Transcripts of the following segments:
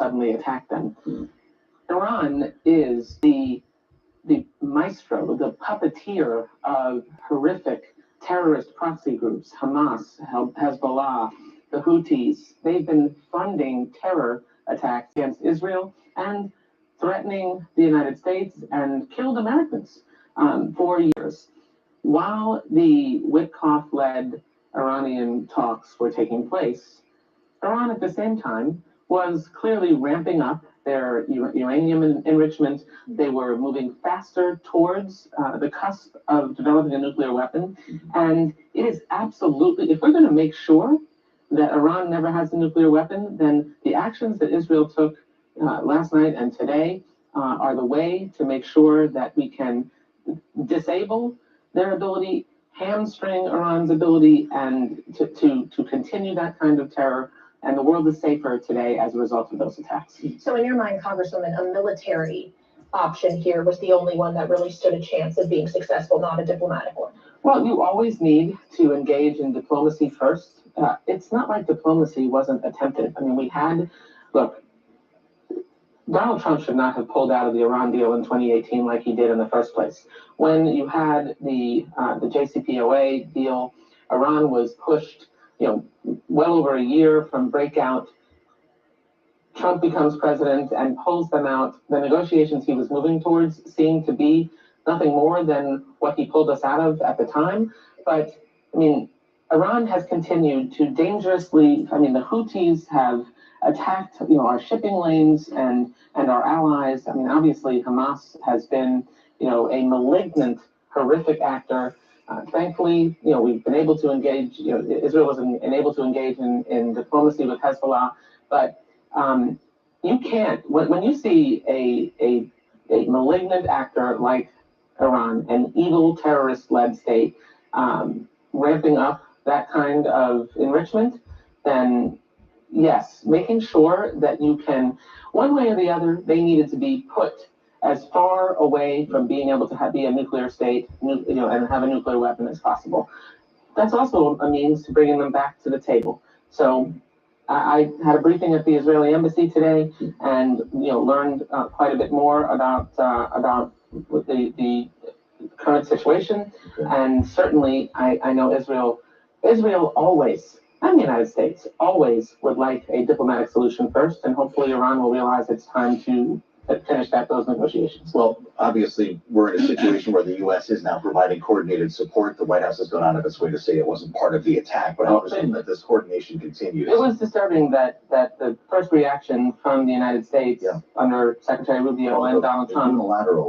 suddenly attack them. Iran is the maestro, the puppeteer of horrific terrorist proxy groups, Hamas, Hezbollah, the Houthis. They've been funding terror attacks against Israel and threatening the United States and killed Americans for years. While the Witkoff-led Iranian talks were taking place, Iran at the same time was clearly ramping up their uranium enrichment. They were moving faster towards the cusp of developing a nuclear weapon. And it is absolutely, if we're going to make sure that Iran never has a nuclear weapon, then the actions that Israel took last night and today are the way to make sure that we can disable their ability, hamstring Iran's ability, and to continue that kind of terror. And the world is safer today as a result of those attacks. So in your mind, Congresswoman, a military option here was the only one that really stood a chance of being successful, not a diplomatic one? Well, you always need to engage in diplomacy first. It's not like diplomacy wasn't attempted. I mean, look, Donald Trump should not have pulled out of the Iran deal in 2018 like he did in the first place. When you had the JCPOA deal, Iran was pushed, well over a year from breakout. Trump becomes president and pulls them out. The negotiations he was moving towards seemed to be nothing more than what he pulled us out of at the time. But, I mean, Iran has continued to dangerously, the Houthis have attacked, our shipping lanes and our allies. I mean, obviously, Hamas has been, a malignant, horrific actor. Thankfully, we've been able to engage, Israel was able to engage in diplomacy with Hezbollah, but you can't, when you see a malignant actor like Iran, an evil terrorist-led state, ramping up that kind of enrichment, then yes, making sure that you can, one way or the other, they needed to be put as far away from being able to be a nuclear state, and have a nuclear weapon as possible. That's also a means to bringing them back to the table. So I had a briefing at the Israeli embassy today, and learned quite a bit more about the current situation. And certainly, I know Israel always, and the United States always would like a diplomatic solution first, and hopefully Iran will realize it's time to finish those negotiations. Well, obviously, we're in a situation where the U.S. is now providing coordinated support. The White House has gone out of its way to say it wasn't part of the attack, but I presume that this coordination continues. It was disturbing that the first reaction from the United States under Secretary Rubio and Donald Trump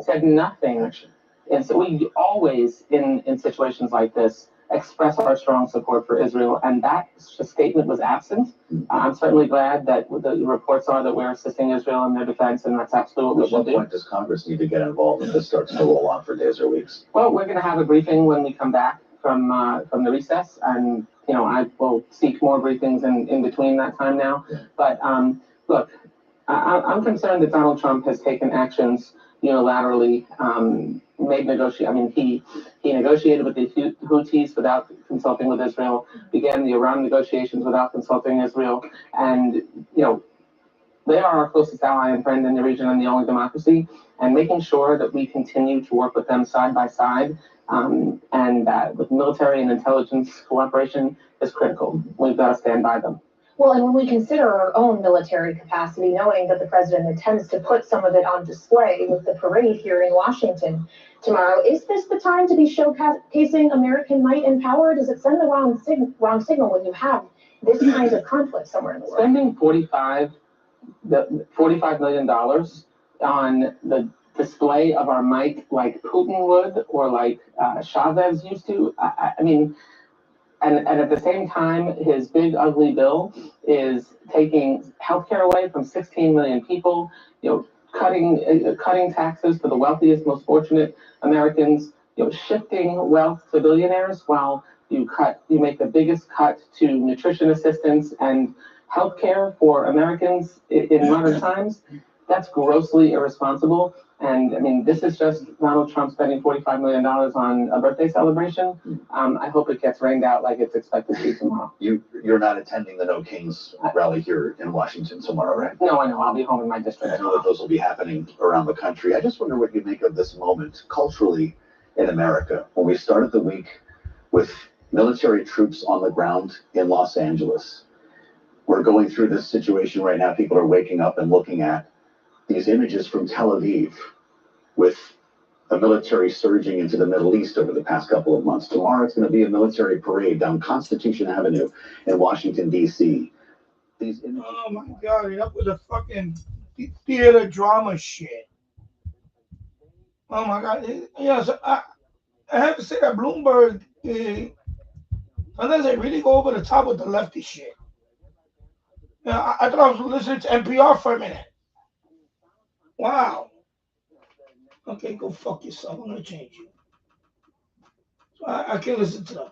said nothing. Action. And so we always, in situations like this, express our strong support for Israel, and that statement was absent. I'm certainly glad that the reports are that we're assisting Israel in their defense, and that's absolutely what we should do. At what point does Congress need to get involved if this starts to roll on for days or weeks? Well, we're going to have a briefing when we come back from the recess, and I will seek more briefings in between that time now. But look, I'm concerned that Donald Trump has taken actions unilaterally. He negotiated with the Houthis without consulting with Israel, began the Iran negotiations without consulting Israel, and they are our closest ally and friend in the region and the only democracy, and making sure that we continue to work with them side by side, and with military and intelligence cooperation is critical. We've got to stand by them. Well, and when we consider our own military capacity, knowing that the president intends to put some of it on display with the parade here in Washington tomorrow, is this the time to be showcasing American might and power? Does it send the wrong signal when you have this kind of conflict somewhere in the world? Spending $45 million on the display of our might like Putin would, or like Chavez used to, And at the same time, his big ugly bill is taking healthcare away from 16 million people, cutting taxes for the wealthiest, most fortunate Americans, shifting wealth to billionaires, while you make the biggest cut to nutrition assistance and healthcare for Americans in modern times. That's grossly irresponsible. And I mean, this is just Donald Trump spending $45 million on a birthday celebration. I hope it gets rained out like it's expected to tomorrow. You're not attending the No Kings rally here in Washington tomorrow, right? No, I know. I'll be home in my district. I know that those will be happening around the country. I just wonder what you make of this moment culturally in America. When we started the week with military troops on the ground in Los Angeles, we're going through this situation right now. People are waking up and looking at these images from Tel Aviv with the military surging into the Middle East over the past couple of months. Tomorrow it's going to be a military parade down Constitution Avenue in Washington, D.C. These images. Oh my God, that was a fucking theater drama shit. Oh my God. Yeah, so I have to say that Bloomberg, sometimes they really go over the top with the lefty shit. Yeah, I thought I was listening to NPR for a minute. Wow. Okay, go fuck yourself. I'm gonna change you. So I can't listen to them.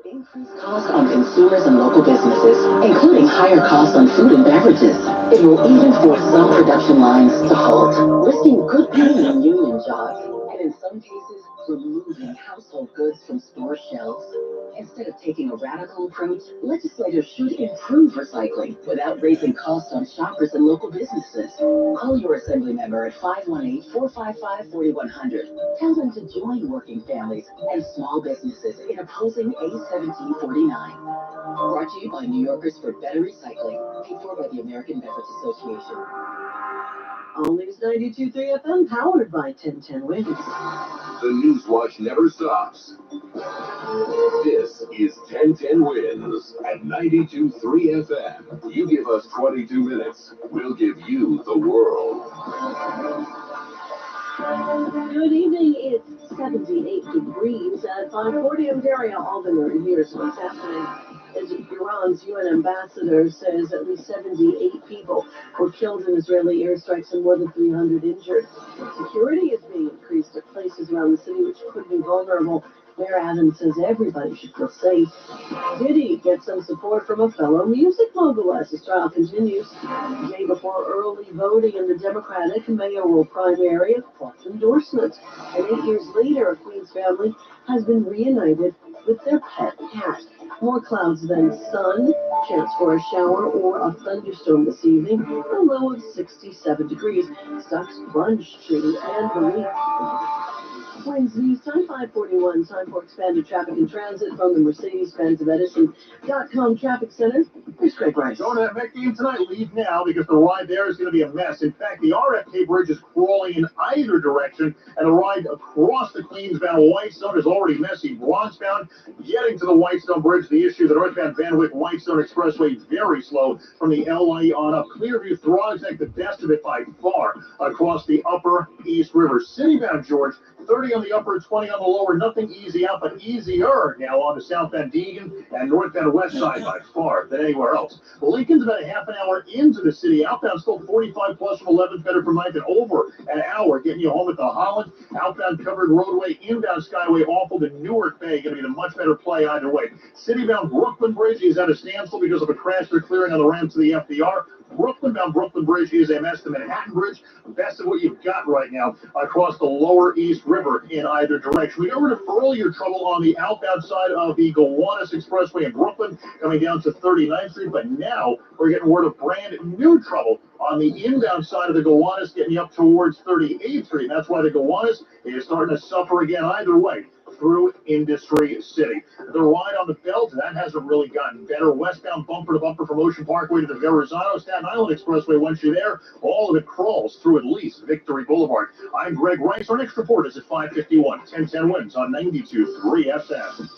Increase costs on consumers and local businesses, including higher costs on food and beverages. It will even force some production lines to halt, risking good paying and union jobs, and in some cases, removing household goods from store shelves. Instead of taking a radical approach, legislators should improve recycling without raising costs on shoppers and local businesses. Call your assembly member at 518-455-4100. Tell them to join working families and small businesses in opposing A1749. Brought to you by New Yorkers for Better Recycling, paid for by the American Beverage Association. All News 92.3 FM, powered by 1010 Wins. The News Watch never stops. This is 1010 Wins at 92.3 FM. You give us 22 minutes, we'll give you the world. Good evening. It's 78 degrees at 540 Ontario. Albany. Here's what's happening. As Iran's UN ambassador says, at least 78 people were killed in Israeli airstrikes and more than 300 injured. Security is being increased at places around the city which could be vulnerable. Mayor Adams says everybody should feel safe. Diddy gets some support from a fellow music mogul as his trial continues. The day before early voting in the Democratic mayoral primary, a clutch endorsement. And 8 years later, a Queens family has been reunited with their pet cat. More clouds than sun, chance for a shower or a thunderstorm this evening, a low of 67 degrees. Stocks plunged to and belief. Wins News Time 541, time for expanded traffic and transit from the Mercedes-Benz of Edison.com Traffic Center. Here's Greg Rice. Going to that Met game tonight, leave now because the ride there is going to be a mess. In fact, the RFK bridge is crawling in either direction, and the ride across the Queensbound Whitestone is already messy. Bronxbound getting to the Whitestone Bridge, the issue, the northbound Van Wyck Whitestone Expressway very slow from the LA on up. Clearview, Throgsneck, the best of it by far across the upper East River. Citybound George, 30 on the upper, 20 on the lower. Nothing easy out, but easier now on the southbound Deegan and northbound West Side by far than anywhere else. Lincoln's about a half an hour into the city. Outbound still 45 plus from 11th, better from 9th, and over an hour getting you home at the Holland. Outbound covered roadway, inbound Skyway awful to Newark Bay. Going to be the much better play either way. Citybound Brooklyn Bridge is at a standstill because of a crash they're clearing on the ramp to the FDR. Brooklyn-bound Brooklyn Bridge is a mess. The Manhattan Bridge, best of what you've got right now across the lower East River in either direction. We got rid of earlier trouble on the outbound side of the Gowanus Expressway in Brooklyn, coming down to 39th Street, but now we're getting word of brand new trouble on the inbound side of the Gowanus, getting you up towards 38th Street. And that's why the Gowanus is starting to suffer again either way through Industry City. The ride on the belt, that hasn't really gotten better. Westbound bumper to bumper from Ocean Parkway to the Verrazano Staten Island Expressway. Once you're there, all of it crawls through at least Victory Boulevard. I'm Greg Rice. Our next report is at 5:51. 1010 Wins on 92.3 FM.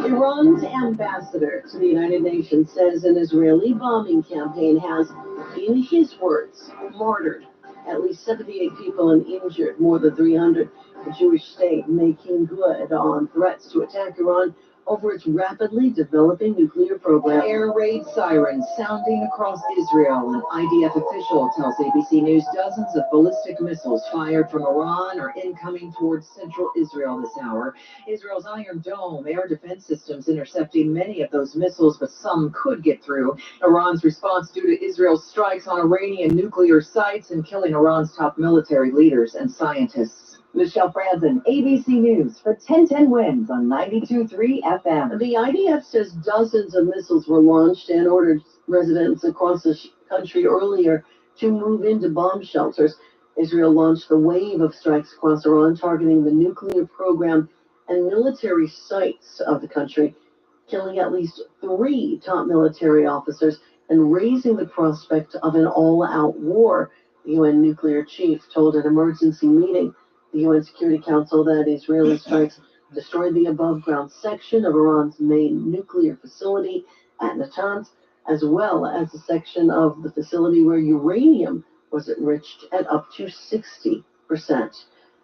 Iran's ambassador to the United Nations says an Israeli bombing campaign has, in his words, martyred at least 78 people and injured more than 300. The Jewish state making good on threats to attack Iran over its rapidly developing nuclear program. Air raid sirens sounding across Israel. An IDF official tells ABC News dozens of ballistic missiles fired from Iran are incoming towards central Israel this hour. Israel's Iron Dome air defense systems intercepting many of those missiles, but some could get through. Iran's response due to Israel's strikes on Iranian nuclear sites and killing Iran's top military leaders and scientists. Michelle Franzen, ABC News for 1010 Wins on 92.3 FM. The IDF says dozens of missiles were launched and ordered residents across the country earlier to move into bomb shelters. Israel launched a wave of strikes across Iran targeting the nuclear program and military sites of the country, killing at least 3 top military officers and raising the prospect of an all-out war, the UN nuclear chief told an emergency meeting. The UN Security Council that Israeli strikes destroyed the above-ground section of Iran's main nuclear facility at Natanz, as well as a section of the facility where uranium was enriched at up to 60%.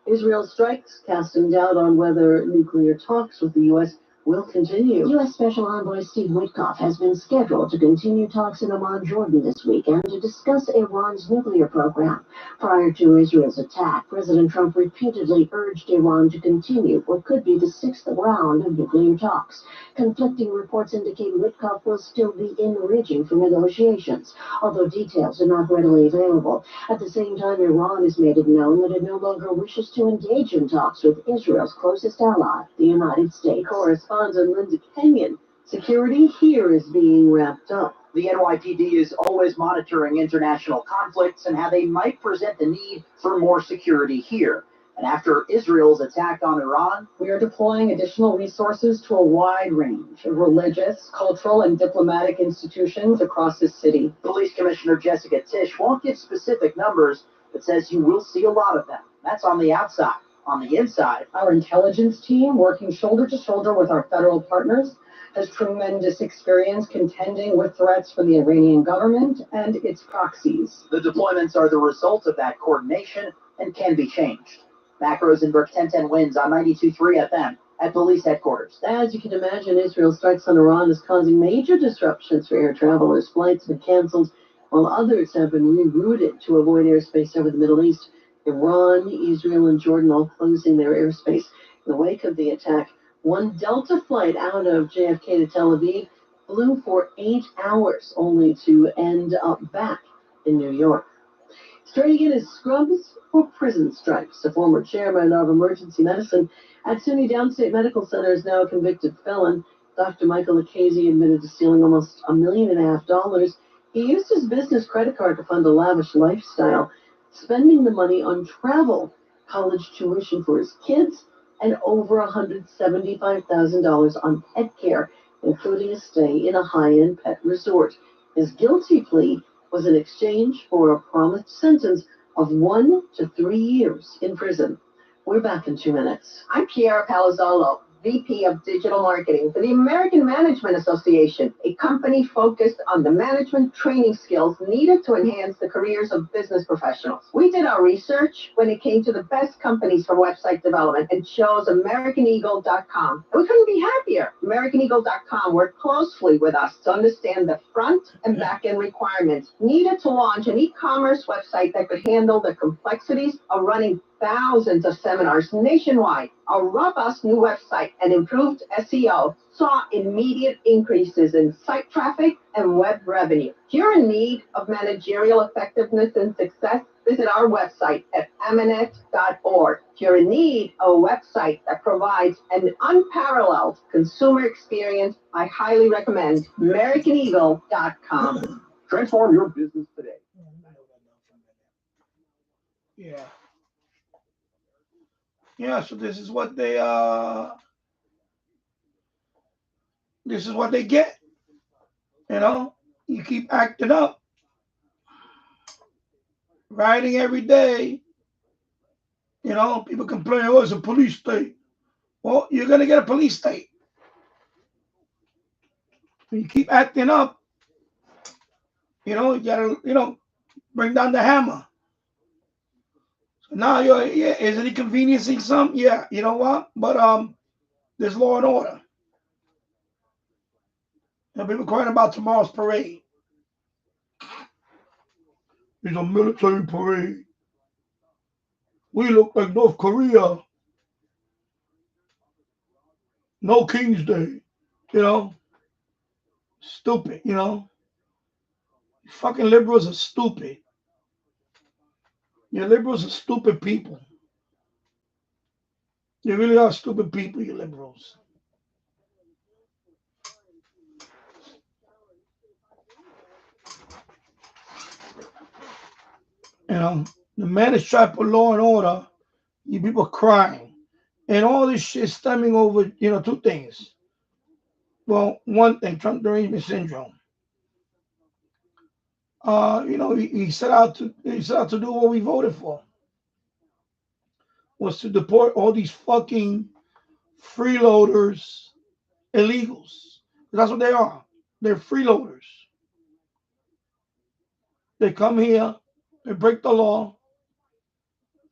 Israel's strikes casting doubt on whether nuclear talks with the U.S. will continue. U.S. Special Envoy Steve Witkoff has been scheduled to continue talks in Amman, Jordan this week and to discuss Iran's nuclear program. Prior to Israel's attack, President Trump repeatedly urged Iran to continue what could be the 6th round of nuclear talks. Conflicting reports indicate Witkoff will still be in the region for negotiations, although details are not readily available. At the same time, Iran has made it known that it no longer wishes to engage in talks with Israel's closest ally, the United States. Correspondent Linda Kenyon, security here is being wrapped up. The NYPD is always monitoring international conflicts and how they might present the need for more security here. And after Israel's attack on Iran, we are deploying additional resources to a wide range of religious, cultural, and diplomatic institutions across the city. Police Commissioner Jessica Tisch won't give specific numbers, but says you will see a lot of them. That's on the outside. On the inside, our intelligence team, working shoulder to shoulder with our federal partners, has tremendous experience contending with threats from the Iranian government and its proxies. The deployments are the result of that coordination and can be changed. Mac Rosenberg, 1010 Wins on 92.3 FM at police headquarters. As you can imagine, Israel's strikes on Iran is causing major disruptions for air travelers. Flights have been canceled, while others have been rerouted to avoid airspace over the Middle East. Iran, Israel, and Jordan all closing their airspace in the wake of the attack. One Delta flight out of JFK to Tel Aviv flew for 8 hours, only to end up back in New York. Straight in is scrubs for prison strikes. The former chairman of emergency medicine at SUNY Downstate Medical Center is now a convicted felon. Dr. Michael Acasey admitted to stealing almost $1.5 million. He used his business credit card to fund a lavish lifestyle, spending the money on travel, college tuition for his kids, and over $175,000 on pet care, including a stay in a high-end pet resort. His guilty plea was in exchange for a promised sentence of 1 to 3 years in prison. We're back in 2 minutes. I'm Chiara Palazzolo, VP of Digital Marketing for the American Management Association, a company focused on the management training skills needed to enhance the careers of business professionals. We did our research when it came to the best companies for website development and chose AmericanEagle.com. And we couldn't be happier. AmericanEagle.com worked closely with us to understand the front and back end requirements needed to launch an e-commerce website that could handle the complexities of running thousands of seminars nationwide. A robust new website and improved SEO saw immediate increases in site traffic and web revenue. If you're in need of managerial effectiveness and success, visit our website at amanet.org. If you're in need of a website that provides an unparalleled consumer experience, I highly recommend AmericanEagle.com. Transform your business today. Yeah. Yeah, so this is what they get. You know, you keep acting up, rioting every day. You know, people complain, oh, it's a police state. Well, you're gonna get a police state. When you keep acting up, you know, you gotta, bring down the hammer. So now is it inconveniencing some? Yeah, you know what? But there's law and order. And people crying about tomorrow's parade. It's a military parade. We look like North Korea. No King's Day. You know? Stupid, you know? Fucking liberals are stupid. You liberals are stupid people. You really are stupid people, you liberals. You know, the man is trying to put law and order. You people crying. And all this shit stemming over, you know, two things. Well, one thing, Trump derangement syndrome. You know, he set out to do what we voted for. Was to deport all these fucking freeloaders, illegals. That's what they are. They're freeloaders. They come here, they break the law.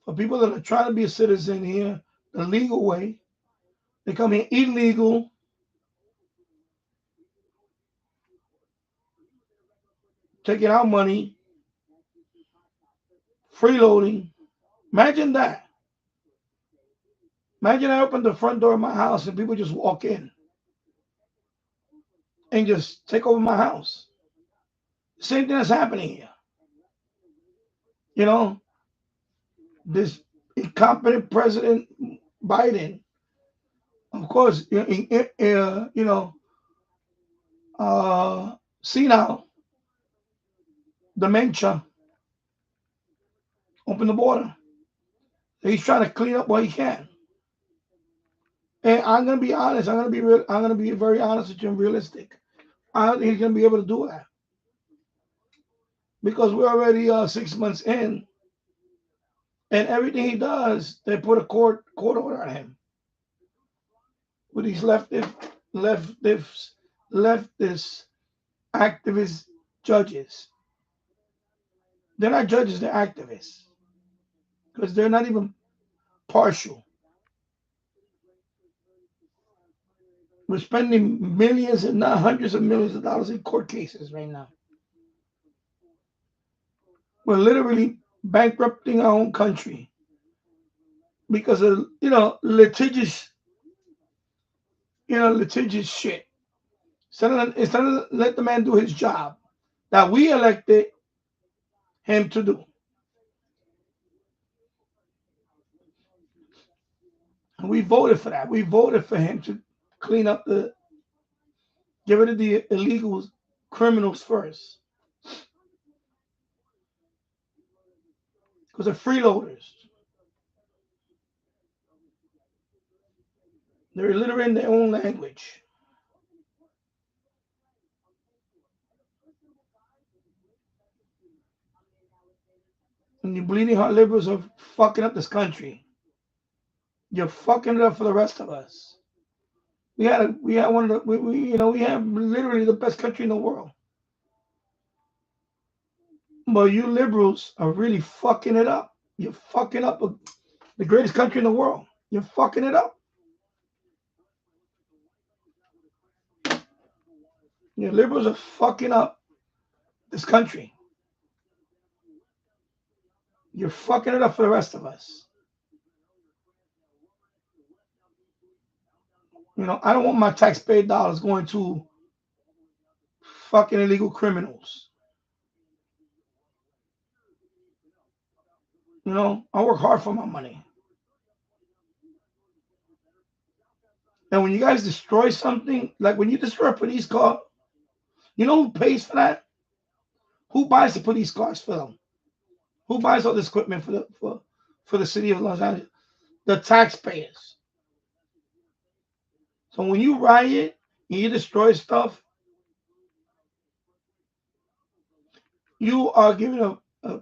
For people that are trying to be a citizen here, the legal way, they come here illegal, taking our money, freeloading. Imagine that. Imagine I open the front door of my house and people just walk in and just take over my house. Same thing that's happening here. You know, this incompetent President Biden, of course, senile, dementia, open the border. He's trying to clean up what he can. And I'm gonna be honest. I'm gonna be very honest with you and realistic. I don't think he's gonna be able to do that because we're already 6 months in, and everything he does, they put a court order on him with these leftist activist judges. They're not judges; they're activists because they're not even partial. We're spending millions and not hundreds of millions of dollars in court cases right now. We're literally bankrupting our own country because of litigious shit. Instead of let the man do his job that we elected him to do. And we voted for that. We voted for him to clean up get rid of the illegal criminals first. Because they're freeloaders. They're illiterate in their own language. And you bleeding heart liberals are fucking up this country. You're fucking it up for the rest of us. We have one of the we have literally the best country in the world. But you liberals are really fucking it up. You're fucking up the greatest country in the world. You're fucking it up. Your liberals are fucking up this country. You're fucking it up for the rest of us. I don't want my taxpayer dollars going to fucking illegal criminals. I work hard for my money. And when you guys destroy something, like when you destroy a police car, you know who pays for that? Who buys the police cars for them? Who buys all this equipment for the city of Los Angeles? The taxpayers. So when you riot and you destroy stuff, you are giving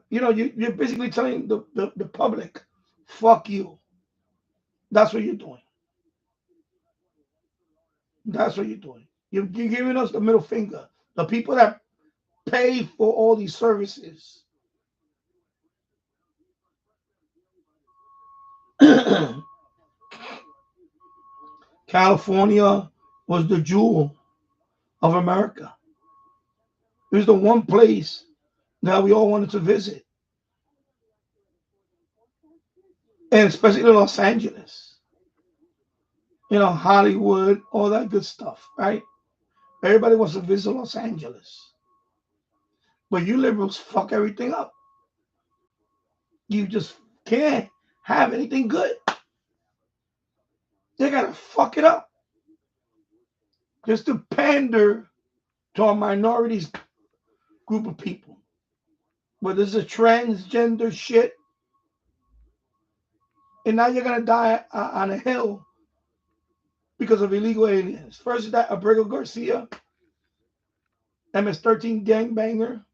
you're basically telling the public, fuck you. That's what you're doing. That's what you're doing. You're giving us the middle finger. The people that pay for all these services. California was the jewel of America. It was the one place that we all wanted to visit. And especially Los Angeles. You know, Hollywood, all that good stuff, right? Everybody wants to visit Los Angeles. But you liberals fuck everything up. You just can't have anything good. They gotta fuck it up. Just to pander to a minorities group of people. But there's a transgender shit. And now you're gonna die on a hill because of illegal aliens. First is that Abrego Garcia, MS-13 gangbanger,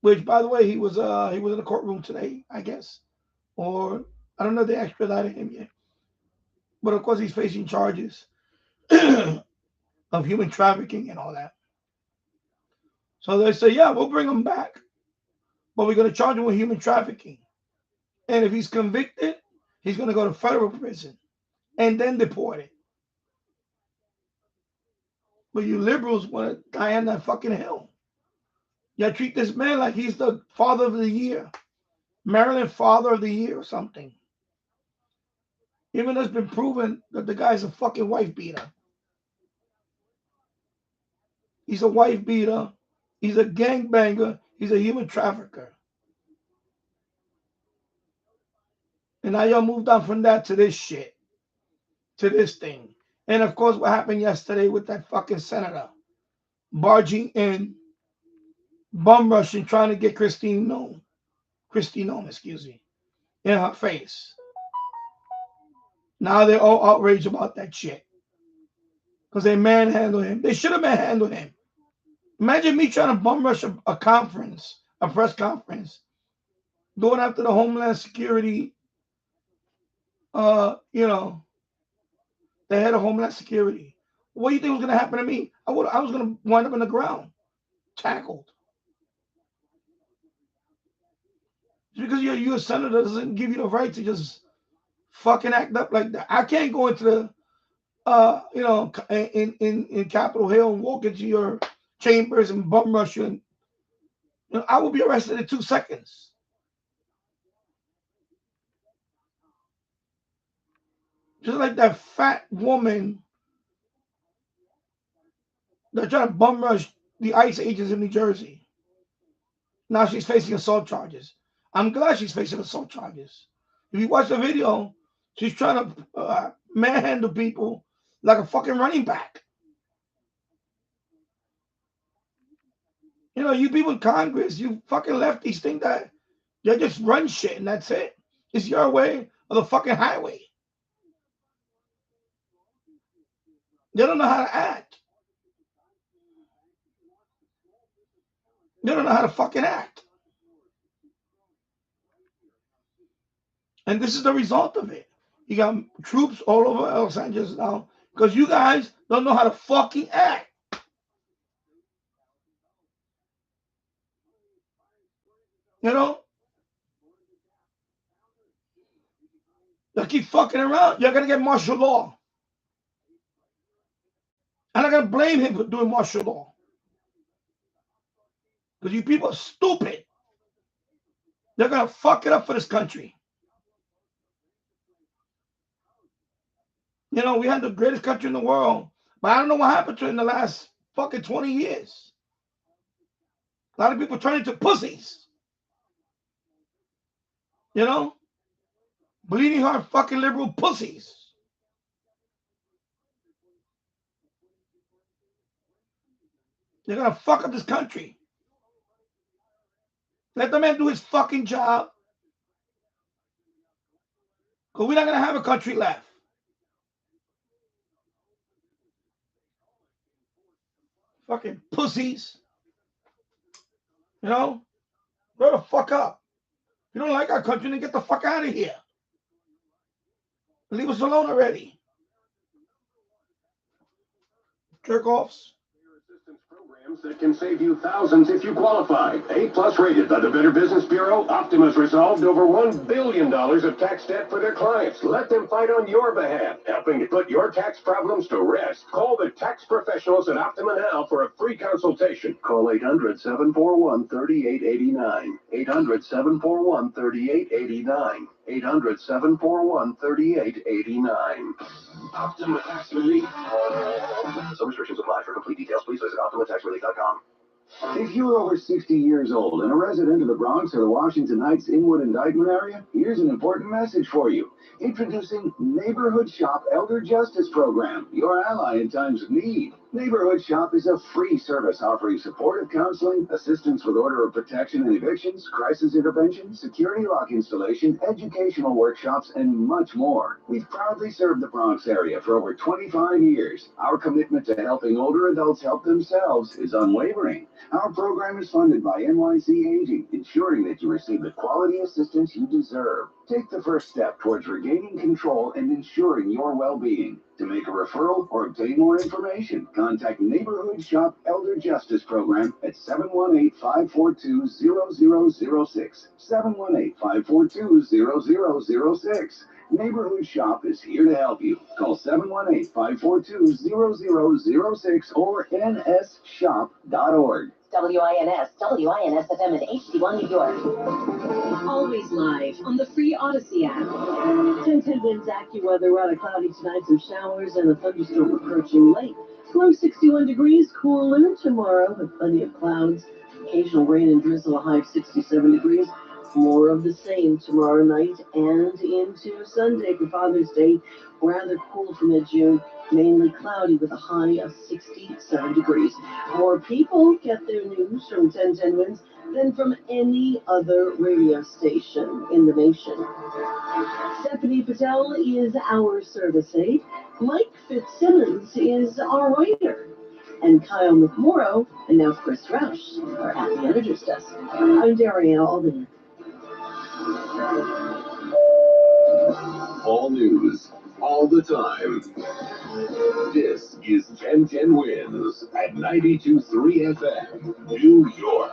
which by the way he was in the courtroom today, I guess. Or I don't know if they extradited him yet. But of course he's facing charges of human trafficking and all that. So they say, yeah, we'll bring him back. But we're gonna charge him with human trafficking. And if he's convicted, he's gonna go to federal prison and then deported. But you liberals want to die on that fucking hill. You treat this man like he's the father of the year, Maryland father of the year or something. Even though it's been proven that the guy's a fucking wife beater. He's a wife beater. He's a gangbanger. He's a human trafficker. And now y'all moved on from that to this shit, to this thing. And of course, what happened yesterday with that fucking senator barging in, bum rushing, trying to get Kristi Noem, in her face. Now they're all outraged about that shit. Because they manhandled him. They should have manhandled him. Imagine me trying to bum rush a conference, a press conference, going after the Homeland Security, the head of Homeland Security. What do you think was going to happen to me? I was going to wind up in the ground, tackled. Just because you're a U.S. senator doesn't give you the right to just fucking act up like that. I can't go into the in Capitol Hill and walk into your chambers and bum rush you. And, I will be arrested in 2 seconds. Just like that fat woman that tried to bum rush the ICE agents in New Jersey. Now she's facing assault charges. I'm glad she's facing assault charges. If you watch the video, she's trying to manhandle people like a fucking running back. You people in Congress, you fucking lefties think that you just run shit and that's it. It's your way or the fucking highway. They don't know how to act. They don't know how to fucking act. And this is the result of it. You got troops all over Los Angeles now because you guys don't know how to fucking act. They'll keep fucking around. You're going to get martial law. I'm not going to blame him for doing martial law. Because you people are stupid. They're going to fuck it up for this country. We had the greatest country in the world. But I don't know what happened to it in the last fucking 20 years. A lot of people turn into pussies. Bleeding heart fucking liberal pussies. They're going to fuck up this country. Let the man do his fucking job. Because we're not going to have a country left. Fucking pussies. Grow the fuck up. If you don't like our country, then get the fuck out of here. Leave us alone already. Jerk offs. Programs that can save you thousands if you qualify. A+ rated by the Better Business Bureau, Optima's resolved over $1 billion of tax debt for their clients. Let them fight on your behalf, helping to put your tax problems to rest. Call the tax professionals at Optima now for a free consultation. Call 800-741-3889. 800-741-3889. 800-741-3889. Optima Tax Relief. Some restrictions apply. For complete details, please visit OptimaTaxRelief.com. If you're over 60 years old and a resident of the Bronx or the Washington Heights, Inwood, and Dykeman area, here's an important message for you. Introducing Neighborhood Shop Elder Justice Program, your ally in times of need. Neighborhood Shop is a free service offering supportive counseling, assistance with order of protection and evictions, crisis intervention, security lock installation, educational workshops, and much more. We've proudly served the Bronx area for over 25 years. Our commitment to helping older adults help themselves is unwavering. Our program is funded by NYC Aging, ensuring that you receive the quality assistance you deserve. Take the first step towards regaining control and ensuring your well-being. To make a referral or obtain more information, contact Neighborhood Shop Elder Justice Program at 718-542-0006. 718-542-0006. Neighborhood Shop is here to help you. Call 718-542-0006 or nsshop.org. WINS FM in HD1 New York. Always live on the free Odyssey app. 10-10 winds AccuWeather. Rather cloudy tonight, some showers and a thunderstorm approaching late. Low 61 degrees, cooler tomorrow with plenty of clouds. Occasional rain and drizzle, a high of 67 degrees. More of the same tomorrow night and into Sunday for Father's Day. Rather cool for mid-June. Mainly cloudy with a high of 67 degrees. More people get their news from 10-10 winds than from any other radio station in the nation. Stephanie Patel is our service aide. Mike Fitzsimmons is our writer. And Kyle McMorrow and now Chris Roush are at the editor's desk. I'm Daria Albany. All news, all the time. This is 1010 Wins at 92.3 FM, New York.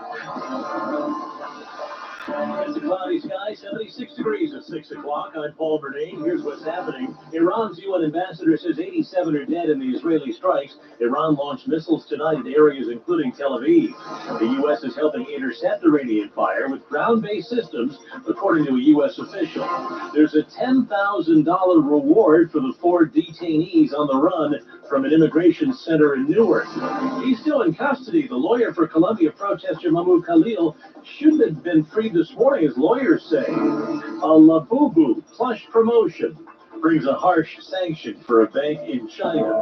It's a cloudy sky, 76 degrees at 6 o'clock. I'm Paul Bernane. Here's what's happening. Iran's UN ambassador says 87 are dead in the Israeli strikes. Iran launched missiles tonight at areas including Tel Aviv. The U.S. is helping intercept Iranian fire with ground-based systems, according to a U.S. official. There's a $10,000 reward for the 4 detainees on the run from an immigration center in Newark. He's still in custody. The lawyer for Columbia protester Mahmoud Khalil shouldn't have been freed this morning, as lawyers say. A Labubu plush promotion brings a harsh sanction for a bank in China.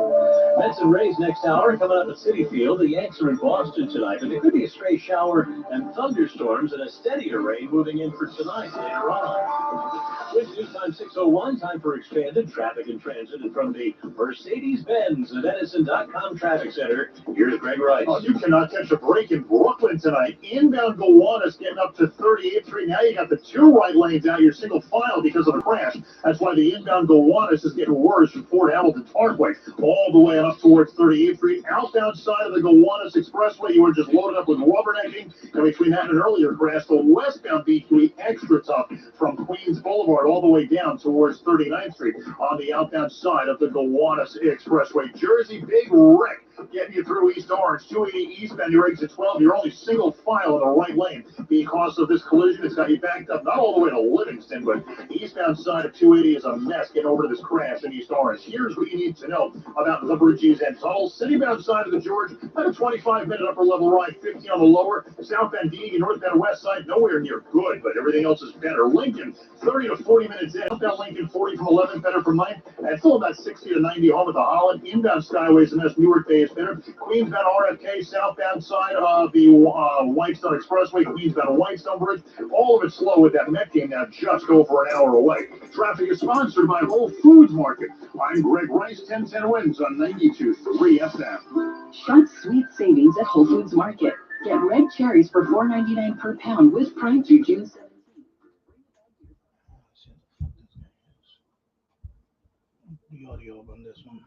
Mets and Rays next hour coming up at Citi Field. The Yanks are in Boston tonight, but there could be a stray shower and thunderstorms and a steadier rain moving in for tonight later on. With news time 6:01, time for expanded traffic and transit in front of the Mercedes-Benz at Edison.com Traffic Center. Here's Greg Rice. Oh, you cannot catch a break in Brooklyn tonight. Inbound Gowanus getting up to 38th Street. Now you got the 2 right lanes out, your single file because of the crash. That's why the inbound Gowanus is getting worse from Fort Hamilton Parkway all the way up towards 38th Street. Outbound side of the Gowanus Expressway, you were just loaded up with rubbernecking. And between that and an earlier crash, the westbound B3 extra tough from Queens Boulevard all the way down towards 39th Street on the outbound side of the Gowanus Expressway. Jersey, big wreck getting you through East Orange. 280 eastbound, your exit 12. You're only single file in the right lane because of this collision. It's got you backed up, not all the way to Livingston, but the eastbound side of 280 is a mess getting over to this crash in East Orange. Here's what you need to know about the bridges and tunnels. Citybound side of the George, about a 25-minute upper level ride, 50 on the lower. Southbound D and northbound west side, nowhere near good, but everything else is better. Lincoln, 30 to 40 minutes in. Southbound Lincoln, 40 from 11, better from 9. And still about 60 to 90 home at the Holland. Inbound Skyways, and that's Newark Bay is better. Queensbound RFK, southbound side of the Whitestone Expressway, Queensbound Whitestone Bridge. All of it slow with that Met game now just over an hour away. Traffic is sponsored by Whole Foods Market. I'm Greg Rice, 1010 Wins on 92.3 FM. Shop sweet savings at Whole Foods Market. Get red cherries for $4.99 per pound with Prime through June 17th. The audio on this one.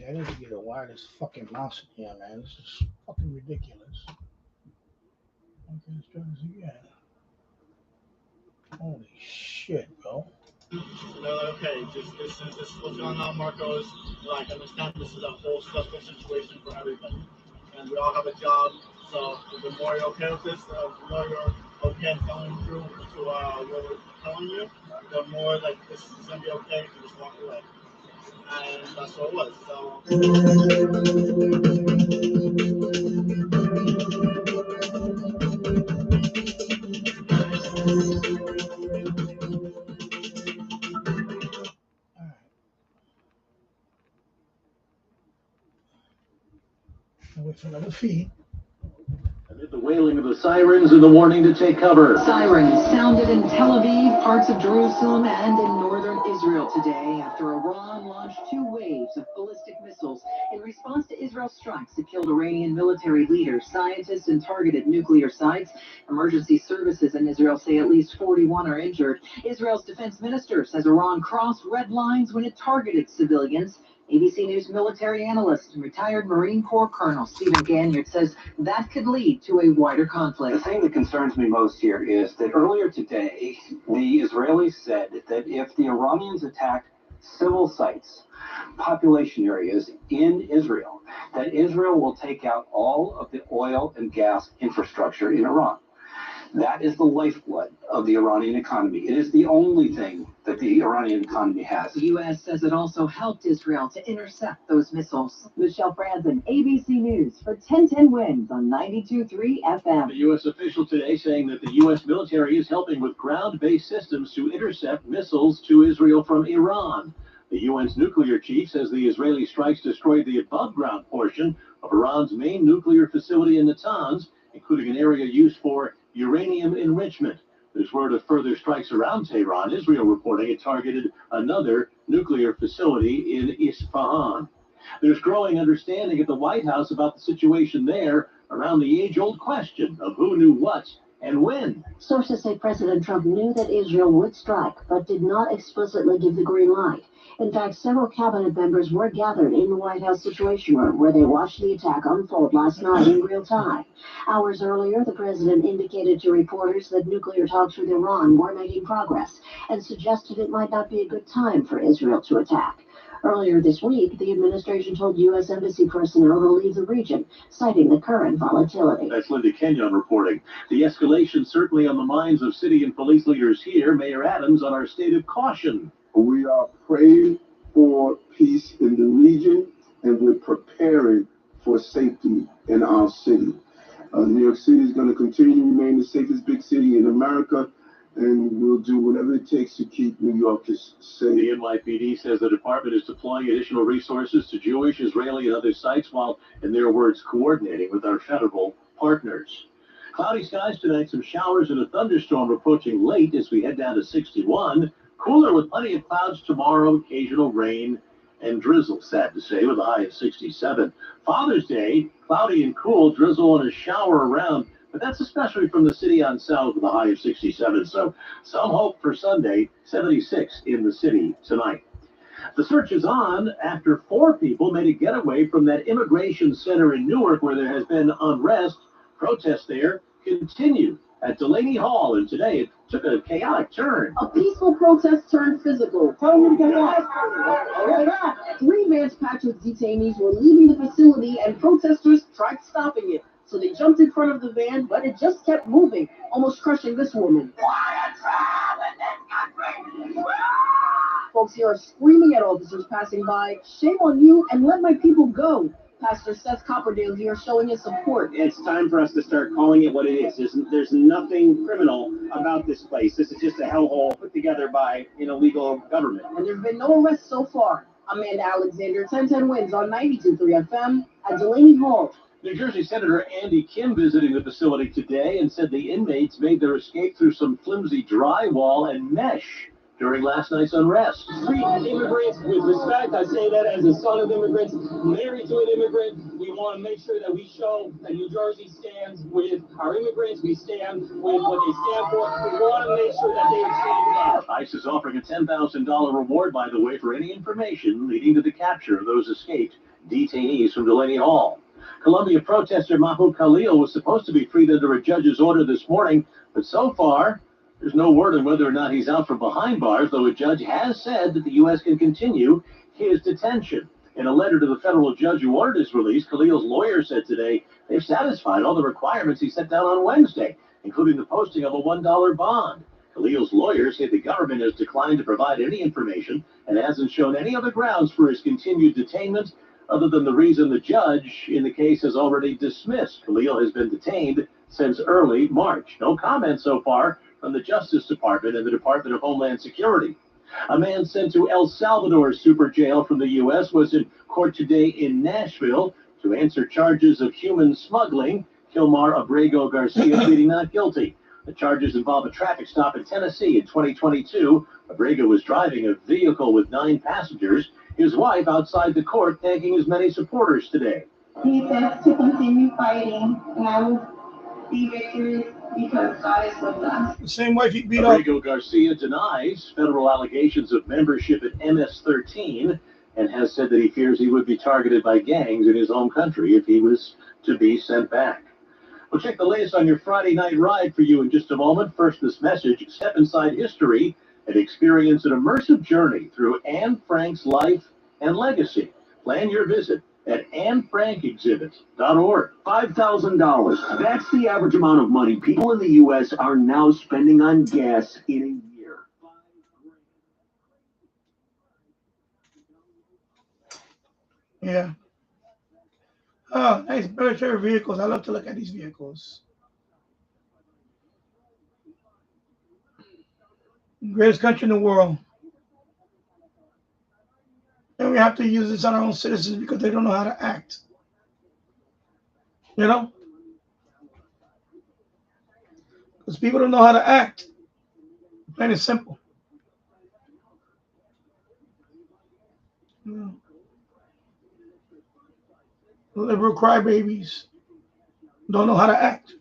I need to get a wireless fucking mouse in here, man. This is fucking ridiculous. Okay, let's try this again. Holy shit, bro. Okay, this is what's going on, Marcos. Like, understand this is a whole stressful situation for everybody. And we all have a job, so the more you're okay with this, the more you're okay in telling through to what we're telling you, the more like this is gonna be okay if you just walk away. And that's what it was. So wait for another feed. Amid the wailing of the sirens and the warning to take cover. Sirens sounded in Tel Aviv, parts of Jerusalem, and in northern Israel today after Iran launched 2 waves of ballistic missiles in response to Israel's strikes that killed Iranian military leaders, scientists, and targeted nuclear sites. Emergency services in Israel say at least 41 are injured. Israel's defense minister says Iran crossed red lines when it targeted civilians. ABC News military analyst and retired Marine Corps Colonel Stephen Ganyard says that could lead to a wider conflict. The thing that concerns me most here is that earlier today, the Israelis said that if the Iranians attack civil sites, population areas in Israel, that Israel will take out all of the oil and gas infrastructure in Iran. That is the lifeblood of the Iranian economy. It is the only thing that the Iranian economy has. The U.S. says it also helped Israel to intercept those missiles. Michelle Franzen, ABC News for 1010 Wins on 92.3 FM. The U.S. official today saying that the U.S. military is helping with ground-based systems to intercept missiles to Israel from Iran. The UN's nuclear chief says the Israeli strikes destroyed the above-ground portion of Iran's main nuclear facility in Natanz, including an area used for uranium enrichment. There's word of further strikes around Tehran. Israel reporting it targeted another nuclear facility in Isfahan. There's growing understanding at the White House about the situation there around the age-old question of who knew what and when. Sources say President Trump knew that Israel would strike, but did not explicitly give the green light. In fact, several cabinet members were gathered in the White House Situation Room, where they watched the attack unfold last night in real time. Hours earlier, the president indicated to reporters that nuclear talks with Iran were making progress, and suggested it might not be a good time for Israel to attack. Earlier this week, the administration told U.S. Embassy personnel to leave the region, citing the current volatility. That's Linda Kenyon reporting. The escalation certainly on the minds of city and police leaders here. Mayor Adams on our state of caution. We are praying for peace in the region, and we're preparing for safety in our city. New York City is going to continue to remain the safest big city in America, and we'll do whatever it takes to keep New Yorkers safe. The NYPD says the department is deploying additional resources to Jewish, Israeli, and other sites while, in their words, coordinating with our federal partners. Cloudy skies tonight, some showers and a thunderstorm approaching late as we head down to 61. Cooler with plenty of clouds tomorrow, occasional rain and drizzle, sad to say, with a high of 67. Father's Day, cloudy and cool, drizzle and a shower around, but that's especially from the city on south with a high of 67. So some hope for Sunday, 76 in the city tonight. The search is on after 4 people made a getaway from that immigration center in Newark where there has been unrest. Protests there continue at Delaney Hall, and today it took a chaotic turn. A peaceful protest turned physical. Tell me to get out. 3 vans packed with detainees were leaving the facility, and protesters tried stopping it. So they jumped in front of the van, but it just kept moving, almost crushing this woman. Folks here are screaming at officers passing by, "Shame on you, and let my people go." Pastor Seth Copperdale here showing his support. It's time for us to start calling it what it is. There's nothing criminal about this place. This is just a hellhole put together by an illegal government. And there's been no arrests so far. Amanda Alexander, 1010 Wins on 92.3 FM at Delaney Hall. New Jersey Senator Andy Kim visiting the facility today and said the inmates made their escape through some flimsy drywall and mesh during last night's unrest. Treat immigrants with respect. I say that as a son of immigrants, married to an immigrant. We want to make sure that we show that New Jersey stands with our immigrants. We stand with what they stand for. We want to make sure that they are treated well. ICE is offering a $10,000 reward, by the way, for any information leading to the capture of those escaped detainees from Delaney Hall. Colombia protester Mahmoud Khalil was supposed to be freed under a judge's order this morning, but so far, there's no word on whether or not he's out from behind bars, though a judge has said that the U.S. can continue his detention. In a letter to the federal judge who ordered his release, Khalil's lawyer said today they've satisfied all the requirements he set down on Wednesday, including the posting of a $1 bond. Khalil's lawyers say the government has declined to provide any information and hasn't shown any other grounds for his continued detainment other than the reason the judge in the case has already dismissed. Khalil has been detained since early March. No comment so far from the Justice Department and the Department of Homeland Security. A man sent to El Salvador's super jail from the U.S. was in court today in Nashville to answer charges of human smuggling. Kilmar Abrego Garcia pleading not guilty. The charges involve a traffic stop in Tennessee in 2022. Abrego was driving a vehicle with 9 passengers. His wife outside the court thanking his many supporters today. He says to continue fighting, and I will be victorious because God is with us. The same wife he beat up. Abrego Garcia denies federal allegations of membership at MS-13 and has said that he fears he would be targeted by gangs in his home country if he was to be sent back. We'll check the latest on your Friday night ride for you in just a moment. First, this message: step inside history and experience an immersive journey through Anne Frank's life and legacy. Plan your visit at AnneFrankExhibit.org. $5,000. That's the average amount of money people in the U.S. are now spending on gas in a year. Yeah. Oh, nice military vehicles. I love to look at these vehicles. Greatest country in the world. And we have to use this on our own citizens because they don't know how to act. You know? Because people don't know how to act. Plain and simple. Yeah. Liberal crybabies don't know how to act.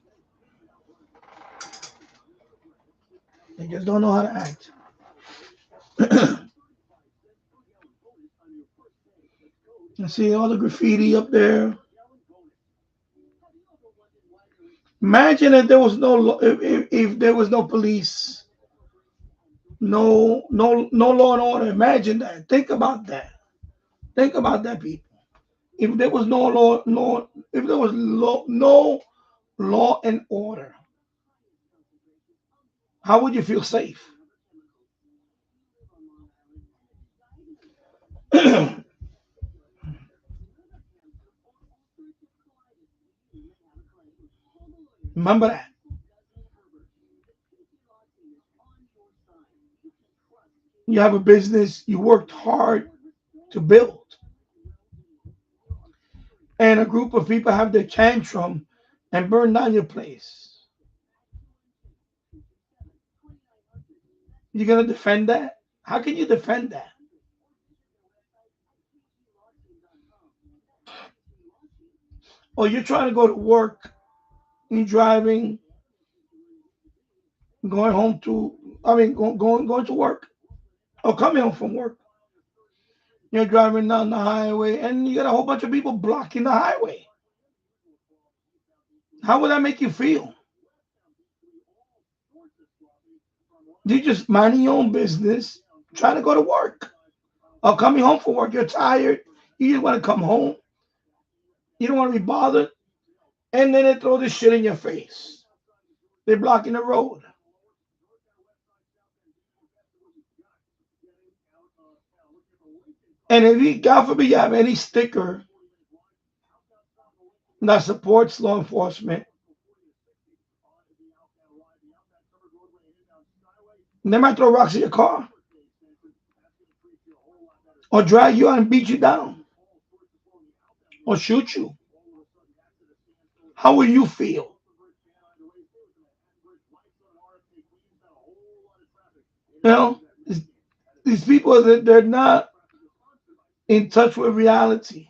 They just don't know how to act. You see all the graffiti up there. Imagine if there was no if there was no police, no law and order. Imagine that. Think about that. Think about that, people. If there was no law, if there was no law and order, how would you feel safe? Remember that. You have a business you worked hard to build, and a group of people have their tantrum and burn down your place. You're gonna defend that? How can you defend that? Or you're trying to go to work, you're driving, going home to, going to work, or coming home from work. You're driving down the highway, and you got a whole bunch of people blocking the highway. How would that make you feel? You're just minding your own business, trying to go to work, or coming home from work. You're tired. You just want to come home. You don't want to be bothered. And then they throw this shit in your face. They're blocking the road. And if you, God forbid, you have any sticker that supports law enforcement, they might throw rocks at your car or drag you out and beat you down or shoot you. How will you feel? You know, these people, they're not in touch with reality.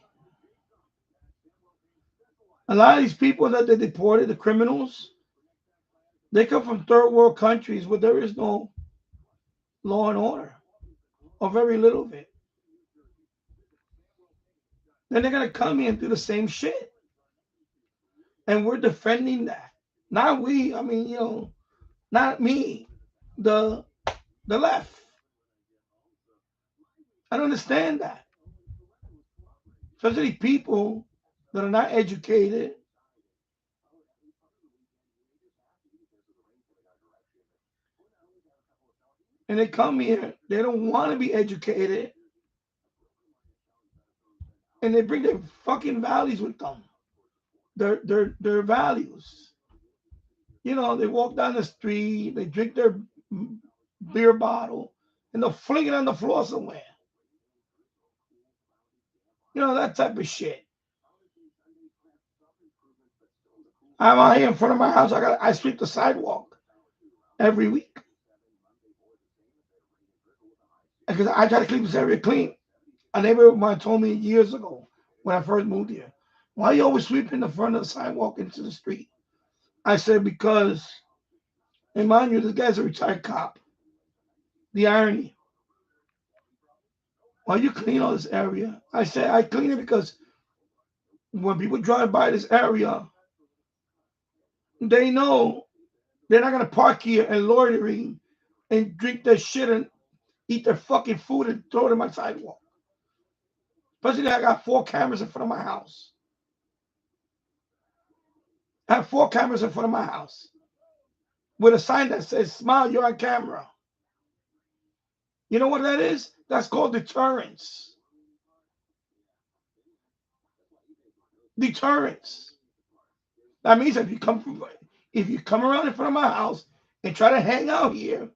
A lot of these people that they deported, the criminals, they come from third world countries where there is no law and order, or very little of it. then they're gonna come here and do the same shit. And we're defending that. Not we, I mean, not me, the left. I don't understand that. Especially people that are not educated. And they come here, they don't want to be educated. And they bring their fucking values with them. Their values. They walk down the street, they drink their beer bottle, and they'll fling it on the floor somewhere. That type of shit. I'm out here in front of my house. I sweep the sidewalk every week because I try to keep this area clean. A neighbor of mine told me years ago when I first moved here, "Why are you always sweeping the front of the sidewalk into the street?" I said, "Because, and mind you, this guy's a retired cop. The irony. Why you clean all this area?" I said, "I clean it because when people drive by this area, they know they're not gonna park here and loitering and drink their shit and eat their fucking food and throw it in my sidewalk. Especially, I got 4 cameras in front of my house. I have 4 cameras in front of my house with a sign that says, 'Smile, you're on camera.' You know what that is? That's called deterrence. Deterrence. That means if you come around in front of my house and try to hang out here,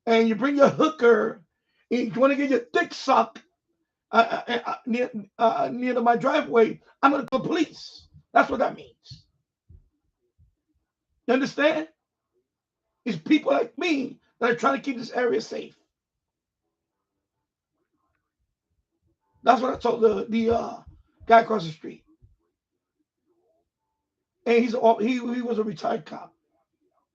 and you bring your hooker, and you want to get your dick sucked near to my driveway, I'm gonna call the police. That's what that means. You understand? It's people like me that are trying to keep this area safe. That's what I told the guy across the street. And he was a retired cop.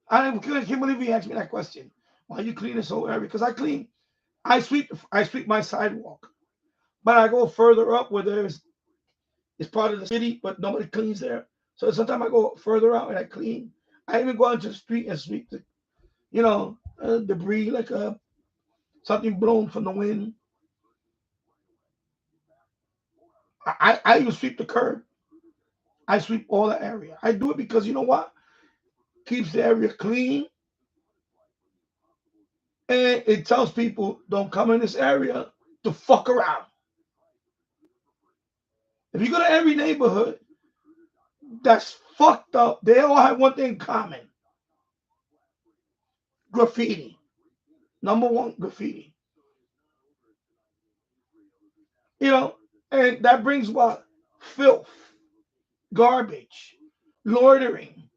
I can't believe he asked me that question. Why you clean this whole area? Because I sweep my sidewalk, but I go further up where it's part of the city, but nobody cleans there. So sometimes I go further out and I clean. I even go out to the street and sweep the debris like something blown from the wind. I even sweep the curb. I sweep all the area. I do it because you know what? Keeps the area clean. And it tells people don't come in this area to fuck around. If you go to every neighborhood that's fucked up, they all have one thing in common. Graffiti. Number one, graffiti. And that brings what? Filth, garbage, loitering,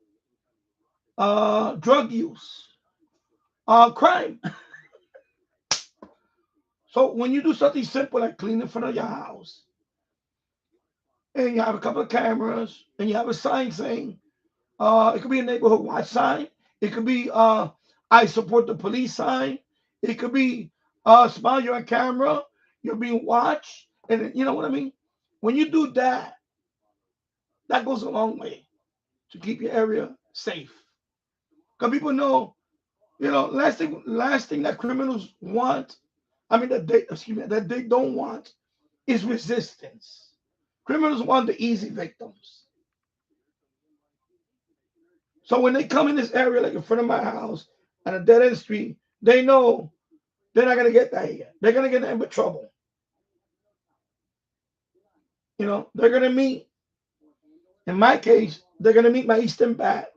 drug use, crime. So when you do something simple like clean in front of your house, and you have a couple of cameras, and you have a sign saying, it could be a neighborhood watch sign, it could be I support the police sign, it could be smile, you're on camera, you're being watched, and you know what I mean? When you do that, that goes a long way to keep your area safe. Because people know, last thing that criminals want, that they don't want is resistance. Criminals want the easy victims. So when they come in this area, like in front of my house, on a dead end street, they know they're not gonna get that here. They're gonna get in with trouble. They're gonna meet. In my case, they're gonna meet my Eastern bat,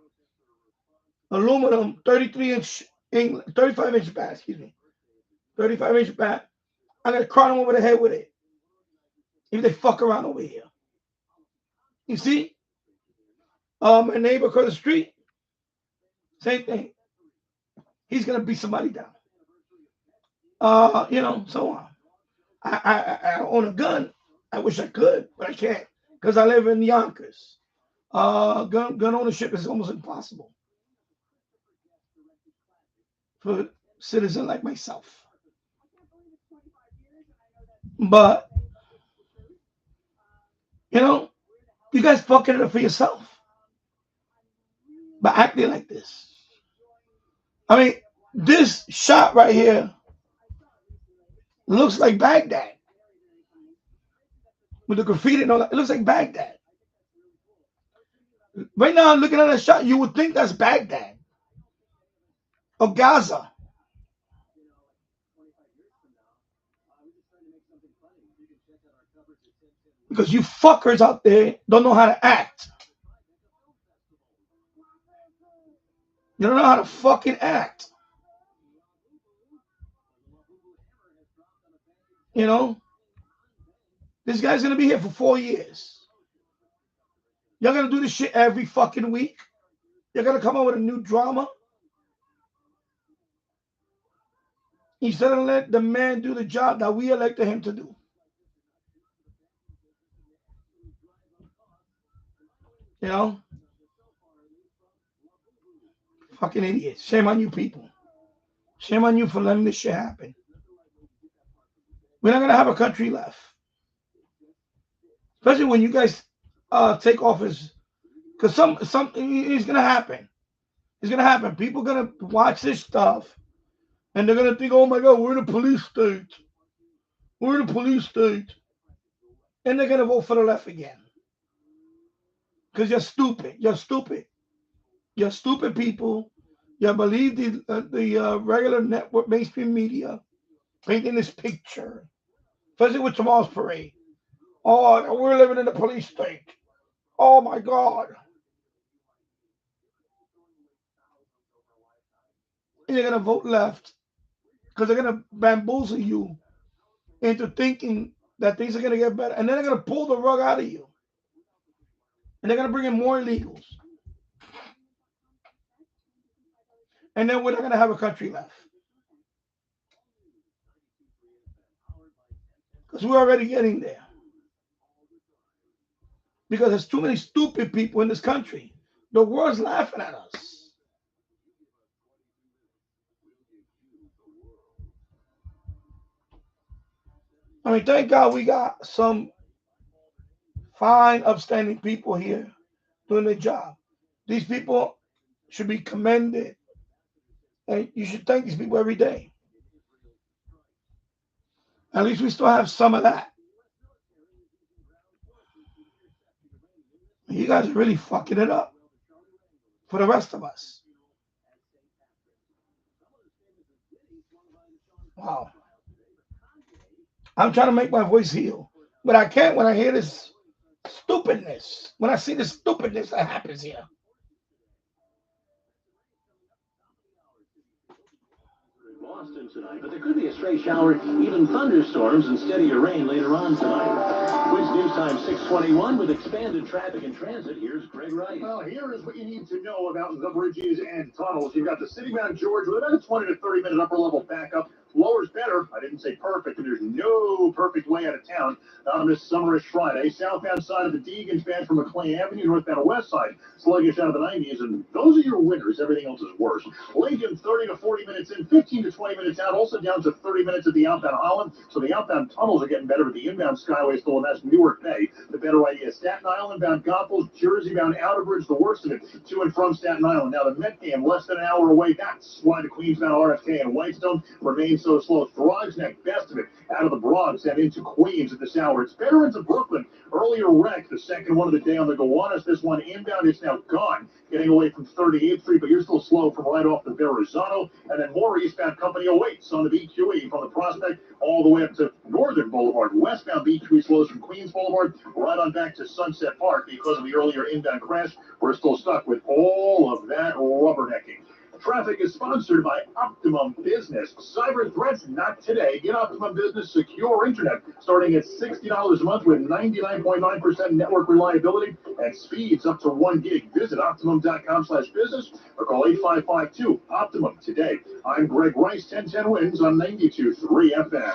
aluminum, 35-inch bat. Excuse me, 35-inch bat. I'm gonna crown them over the head with it if they fuck around over here. You see, my neighbor across the street, same thing. He's gonna beat somebody down. So on. I own a gun. I wish I could, but I can't because I live in Yonkers. Gun ownership is almost impossible for a citizen like myself. But You know, you guys fucking it up for yourself by acting like this. I mean, this shot right here looks like Baghdad. With the graffiti and all that, it looks like Baghdad. Right now, looking at that shot, you would think that's Baghdad or Gaza. Because you fuckers out there don't know how to act. You don't know how to fucking act. You know? This guy's going to be here for 4 years. Y'all going to do this shit every fucking week? You're going to come up with a new drama? Instead of let the man do the job that we elected him to do. You know? Fucking idiots. Shame on you people. Shame on you for letting this shit happen. We're not going to have a country left. Especially when you guys take office. Because it's going to happen. It's going to happen. People are going to watch this stuff. And they're going to think, oh my God, we're in a police state. We're in a police state. And they're going to vote for the left again. Because you're stupid. You're stupid. You're stupid people. You believe the regular network mainstream media painting this picture. Especially with tomorrow's parade. Oh, we're living in a police state. Oh my God. And you're going to vote left. Because they're going to bamboozle you into thinking that things are going to get better. And then they're going to pull the rug out of you. And they're going to bring in more illegals. And then we're not going to have a country left. Because we're already getting there. Because there's too many stupid people in this country. The world's laughing at us. I mean, thank God we got some fine, upstanding people here doing their job. These people should be commended. And you should thank these people every day. At least we still have some of that. You guys are really fucking it up for the rest of us. Wow. I'm trying to make my voice heal, but I can't when I hear this stupidness. When I see this stupidness that happens here. Boston tonight, but there could be a stray shower, even thunderstorms and steadier rain later on tonight. Quiz News Time 6:21 with expanded traffic and transit. Here's Greg Rice. Well, here is what you need to know about the bridges and tunnels. You've got the city-bound George with about a 20 to 30-minute upper-level backup. Lower's better. I didn't say perfect, and there's no perfect way out of town on this summerish Friday. Southbound side of the Deegan's bad from McLean Avenue, northbound west side, sluggish out of the 90s, and those are your winners. Everything else is worse. Lincoln, 30 to 40 minutes in, 15 to 20 minutes out, also down to 30 minutes at the outbound Holland. So the outbound tunnels are getting better, but the inbound Skyway is still, and that's Newark Bay. The better idea, Staten Island bound Goethals, Jersey bound Outerbridge, the worst of it, to and from Staten Island. Now the Met Game, less than an hour away. That's why the Queensbound RFK and Whitestone remain so slow. Thrives Neck, best of it, out of the Bronx and into Queens at this hour. It's better into Brooklyn. Earlier wreck, the second one of the day on the Gowanus. This one inbound is now gone, getting away from 38th Street, but you're still slow from right off the Verrazano. And then more eastbound company awaits on the BQE from the Prospect all the way up to Northern Boulevard. Westbound BQE slows from Queens Boulevard right on back to Sunset Park because of the earlier inbound crash. We're still stuck with all of that rubbernecking. Traffic is sponsored by Optimum Business. Cyber threats, not today. Get Optimum Business secure internet starting at $60 a month with 99.9% network reliability and speeds up to 1 gig. Visit Optimum.com/business or call 8552-OPTIMUM today. I'm Greg Rice, 1010 Wins on 92.3 FM.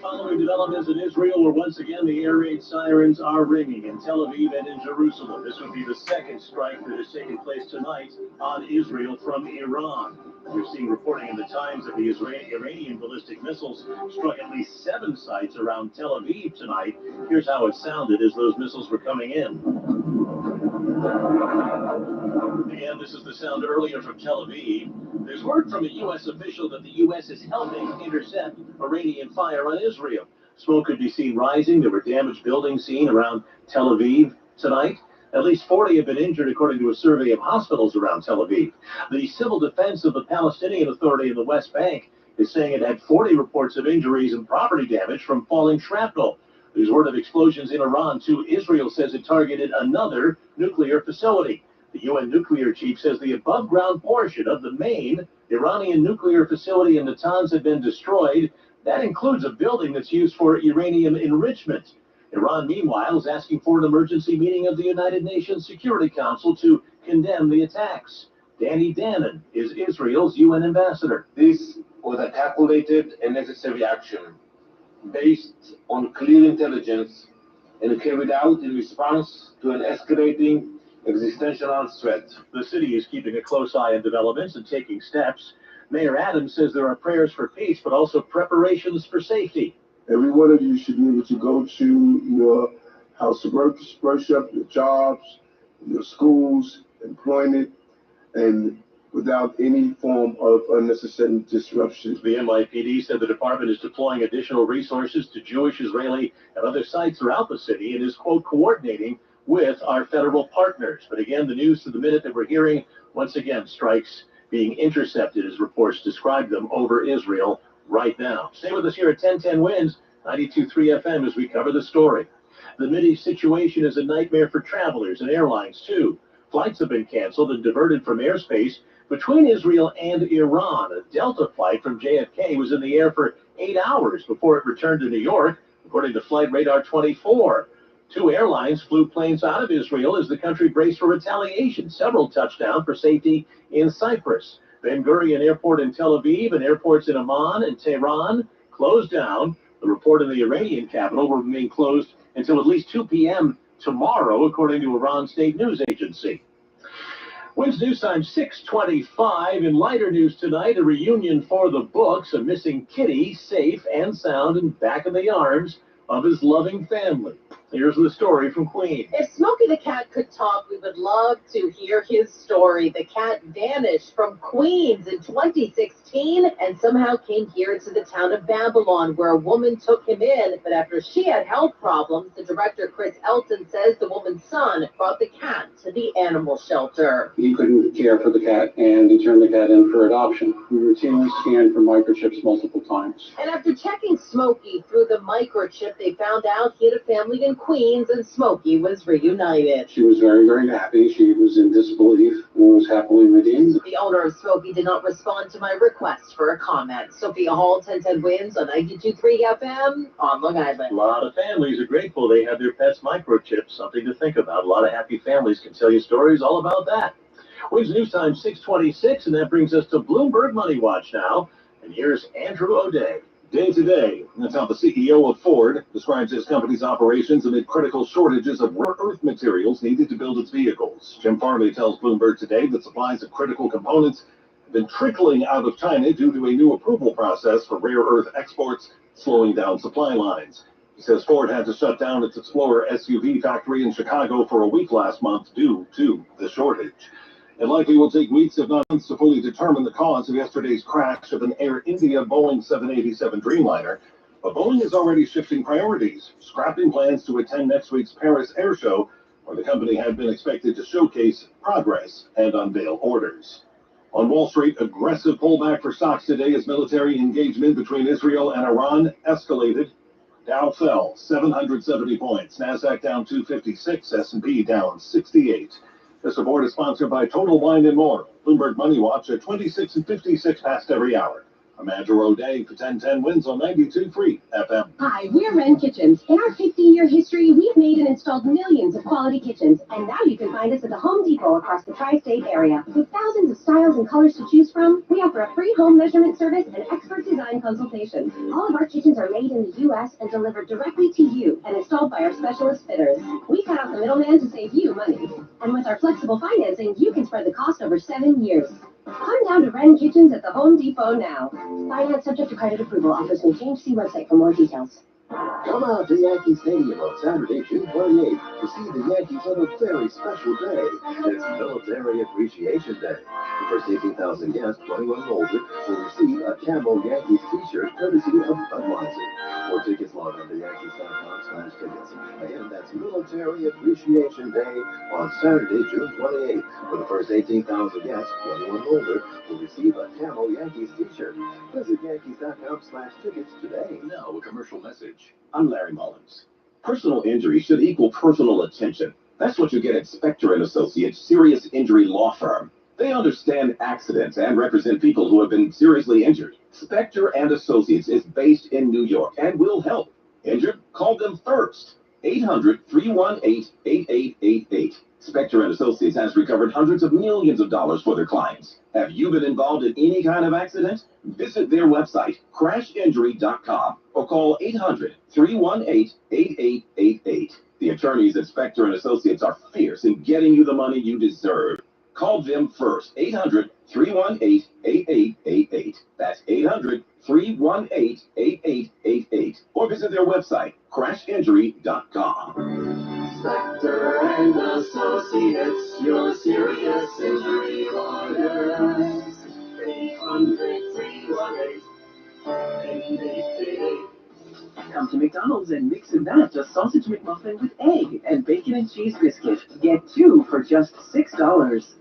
Following developments in Israel, where once again the air raid sirens are ringing in Tel Aviv and in Jerusalem. This would be the second strike that has taken place tonight on Israel from Iran. We're seeing reporting in the Times that the Iranian ballistic missiles struck at least 7 sites around Tel Aviv tonight. Here's how it sounded as those missiles were coming in. Again, this is the sound earlier from Tel Aviv. There's word from a U.S. official that the U.S. is helping intercept Iranian fire on Israel. Smoke could be seen rising. There were damaged buildings seen around Tel Aviv tonight. At least 40 have been injured, according to a survey of hospitals around Tel Aviv. The civil defense of the Palestinian Authority in the West Bank is saying it had 40 reports of injuries and property damage from falling shrapnel. There's word of explosions in Iran, too. Israel says it targeted another nuclear facility. The UN nuclear chief says the above-ground portion of the main Iranian nuclear facility in Natanz had been destroyed. That includes a building that's used for uranium enrichment. Iran, meanwhile, is asking for an emergency meeting of the United Nations Security Council to condemn the attacks. Danny Danon is Israel's UN ambassador. This was a calculated and necessary action based on clear intelligence and carried out in response to an escalating existential threat. The city is keeping a close eye on developments and taking steps. Mayor Adams says there are prayers for peace, but also preparations for safety. Every one of you should be able to go to your house of worship, your jobs, your schools, employment, and without any form of unnecessary disruption. The NYPD said the department is deploying additional resources to Jewish, Israeli, and other sites throughout the city and is, quote, coordinating with our federal partners. But again, the news to the minute that we're hearing, once again, strikes being intercepted, as reports describe them, over Israel right now. Stay with us here at 1010 Wins, 92.3 FM, as we cover the story. The Mideast situation is a nightmare for travelers and airlines, too. Flights have been canceled and diverted from airspace between Israel and Iran. A Delta flight from JFK was in the air for 8 hours before it returned to New York, according to Flight Radar 24. 2 airlines flew planes out of Israel as the country braced for retaliation. Several touched down for safety in Cyprus. Ben Gurion Airport in Tel Aviv and airports in Amman and Tehran closed down. The report in the Iranian capital will remain closed until at least 2 p.m. tomorrow, according to Iran's state news agency. Wins News Time 6:25. In lighter news tonight, a reunion for the books. A missing kitty, safe and sound and back in the arms of his loving family. Here's the story from Queens. If Smokey the Cat could talk, we would love to hear his story. The cat vanished from Queens in 2016 and somehow came here to the town of Babylon, where a woman took him in. But after she had health problems, the director, Chris Elton, says the woman's son brought the cat to the animal shelter. He couldn't care for the cat, and he turned the cat in for adoption. We routinely scanned for microchips multiple times. And after checking Smokey through the microchip, they found out he had a family in Queens and Smokey was reunited. She was very, very happy. She was in disbelief and was happily redeemed. The owner of Smokey did not respond to my request for a comment. Sophia Hall, 1010 Wins on 92.3 FM on Long Island. A lot of families are grateful they have their pets microchipped. Something to think about. A lot of happy families can tell you stories all about that. Wins News Time 6:26, and that brings us to Bloomberg Money Watch now. And here's Andrew O'Day. Day to day, that's how the CEO of Ford describes his company's operations amid critical shortages of rare earth materials needed to build its vehicles. Jim Farley tells Bloomberg today that supplies of critical components have been trickling out of China due to a new approval process for rare earth exports, slowing down supply lines. He says Ford had to shut down its Explorer SUV factory in Chicago for a week last month due to the shortage. It likely will take weeks, if not months, to fully determine the cause of yesterday's crash of an Air India Boeing 787 Dreamliner. But Boeing is already shifting priorities, scrapping plans to attend next week's Paris Air Show, where the company had been expected to showcase progress and unveil orders. On Wall Street, aggressive pullback for stocks today as military engagement between Israel and Iran escalated. Dow fell 770 points, NASDAQ down 256, S&P down 68. This report is sponsored by Total Wine & More. Bloomberg Money Watch at 26 and 56 past every hour. I'm Andrew O'Day for 1010 Wins on 92.3 FM. Hi, we're Wren Kitchens. In our 50-year history, we've made and installed millions of quality kitchens, and now you can find us at the Home Depot across the tri-state area. With thousands of styles and colors to choose from, we offer a free home measurement service and expert design consultations. All of our kitchens are made in the U.S. and delivered directly to you and installed by our specialist fitters. We cut out the middleman to save you money. And with our flexible financing, you can spread the cost over 7 years. Come down to Wren Kitchens at the Home Depot now. Finance subject to credit approval. Offers may change. See website for more details. Come out to Yankee Stadium on Saturday, June 28th to see the Yankees on a very special day. It's Military Appreciation Day. The first 18,000 guests, 21 and older, will receive a Camo Yankees t-shirt courtesy of Budweiser. For tickets, log on to Yankees.com/tickets. Again, that's Military Appreciation Day on Saturday, June 28th. For the first 18,000 guests, 21 and older, will receive a Camo Yankees t-shirt. Visit Yankees.com/tickets today. Now, a commercial message. I'm Larry Mullins. Personal injury should equal personal attention. That's what you get at Spector and Associates Serious Injury Law Firm. They understand accidents and represent people who have been seriously injured. Spector and Associates is based in New York and will help. Injured? Call them first. 800-318-8888. Spector and Associates has recovered hundreds of millions of dollars for their clients. Have you been involved in any kind of accident? Visit their website, crashinjury.com, or call 800-318-8888. The attorneys at Spector and Associates are fierce in getting you the money you deserve. Call them first, 800-318-8888. That's 800-318-8888. Or visit their website, crashinjury.com. Spector and Associates, your serious injury lawyers. 800-318-8888. Come to McDonald's and mix and match a sausage McMuffin with egg and bacon and cheese biscuit. Get 2 for just $6.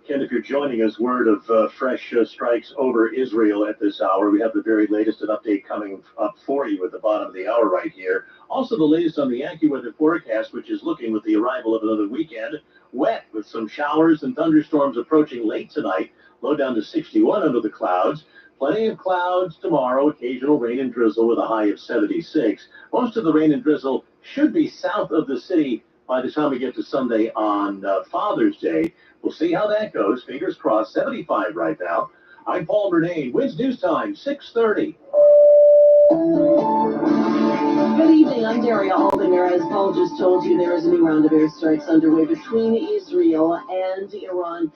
Ken, if you're joining us, word of fresh strikes over Israel at this hour. We have the very latest and update coming up for you at the bottom of the hour right here. Also, the latest on the Yankee weather forecast, which is looking, with the arrival of another weekend, wet with some showers and thunderstorms approaching late tonight. Low down to 61 under the clouds. Plenty of clouds tomorrow, occasional rain and drizzle with a high of 76. Most of the rain and drizzle should be south of the city by the time we get to Sunday on Father's Day. We'll see how that goes. Fingers crossed. 75 right now. I'm Paul Bernane. Wins News Time, 6:30. Good evening, I'm Daria Aldener. As Paul just told you, there is a new round of airstrikes underway between Israel and Iran.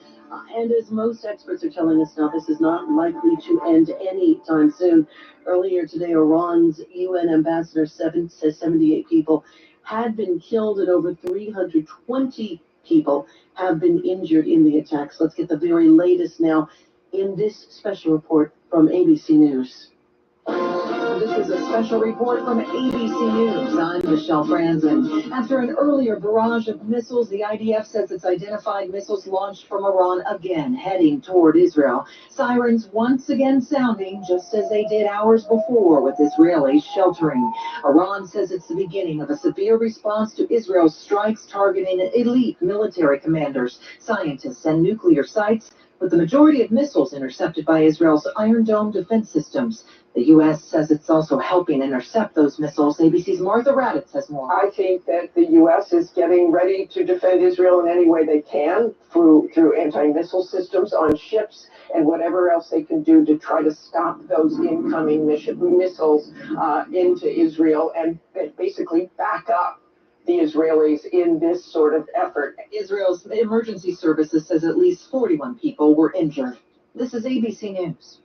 And as most experts are telling us now, this is not likely to end anytime soon. Earlier today, Iran's UN ambassador says 78 people had been killed and over 320 people have been injured in the attacks. Let's get the very latest now in this special report from ABC News. This is a special report from ABC News. I'm Michelle Franzen. After an earlier barrage of missiles, the IDF says it's identified missiles launched from Iran again, heading toward Israel. Sirens once again sounding, just as they did hours before with Israelis sheltering. Iran says it's the beginning of a severe response to Israel's strikes targeting elite military commanders, scientists, and nuclear sites, with the majority of missiles intercepted by Israel's Iron Dome defense systems. The U.S. says it's also helping intercept those missiles. ABC's Martha Raddatz has more. I think that the U.S. is getting ready to defend Israel in any way they can through anti-missile systems on ships and whatever else they can do to try to stop those incoming missiles into Israel and basically back up the Israelis in this sort of effort. Israel's emergency services says at least 41 people were injured. This is ABC News.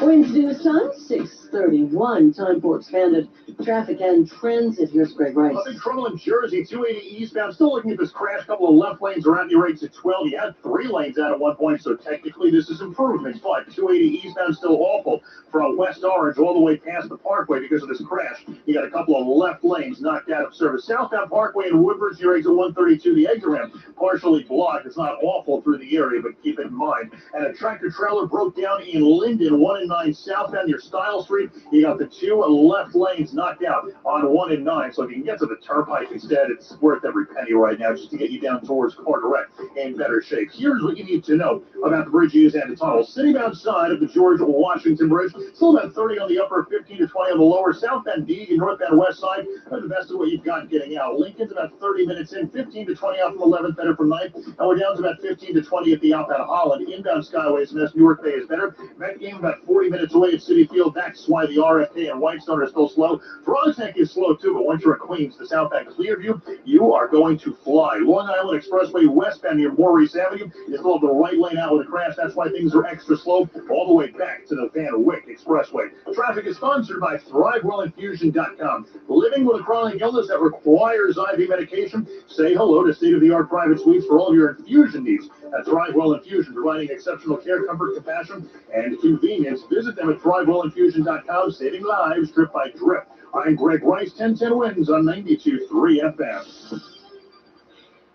Wins News Time, 6:31. Time for expanded traffic and transit. Here's Greg Rice. Big trouble in Jersey, 280 eastbound. Still looking at this crash. Couple of left lanes around your exit 12. You had 3 lanes out at one point, so technically this is improvement. But 280 eastbound still awful from West Orange all the way past the Parkway because of this crash. You got a couple of left lanes knocked out of service. Southbound Parkway in Woodbridge, your exit 132. The exit ramp partially blocked. It's not awful through the area, but keep it in mind. And a tractor trailer broke down in Linden, 1 and 9 southbound near Style Street. You got the 2 left lanes knocked out on 1 and 9. So if you can get to the Turnpike instead, it's worth every penny right now just to get you down towards Car Direct in better shape. Here's what you need to know about the bridges and the tunnels. Sitting outside of the George Washington Bridge, still about 30 on the upper, 15 to 20 on the lower. Southbound D and northbound west side are the best of what you've got getting out. Lincoln's about 30 minutes in, 15 to 20 out from 11th, better from 9th. And we're down to about 15 to 20 at the outbound Holland. Inbound Skyways, and Newark Bay is better. Met game about 40 minutes away at City Field. That's why the RFK and Whitestone are still slow. Frogs Neck is slow too, but once you're at Queens, the southbound Clearview, you are going to fly. Long Island Expressway westbound near Maurice Avenue is still the right lane out with a crash. That's why things are extra slow all the way back to the Van Wyck Expressway. Traffic is sponsored by ThriveWellInfusion.com. Living with a chronic illness that requires IV medication? Say hello to state-of-the-art private suites for all of your infusion needs. At ThriveWell Infusion, providing exceptional care, comfort, compassion, and convenience. Visit them at ThriveWellInfusion.com, saving lives drip by drip. I'm Greg Rice, 1010 Wins on 92.3 FM.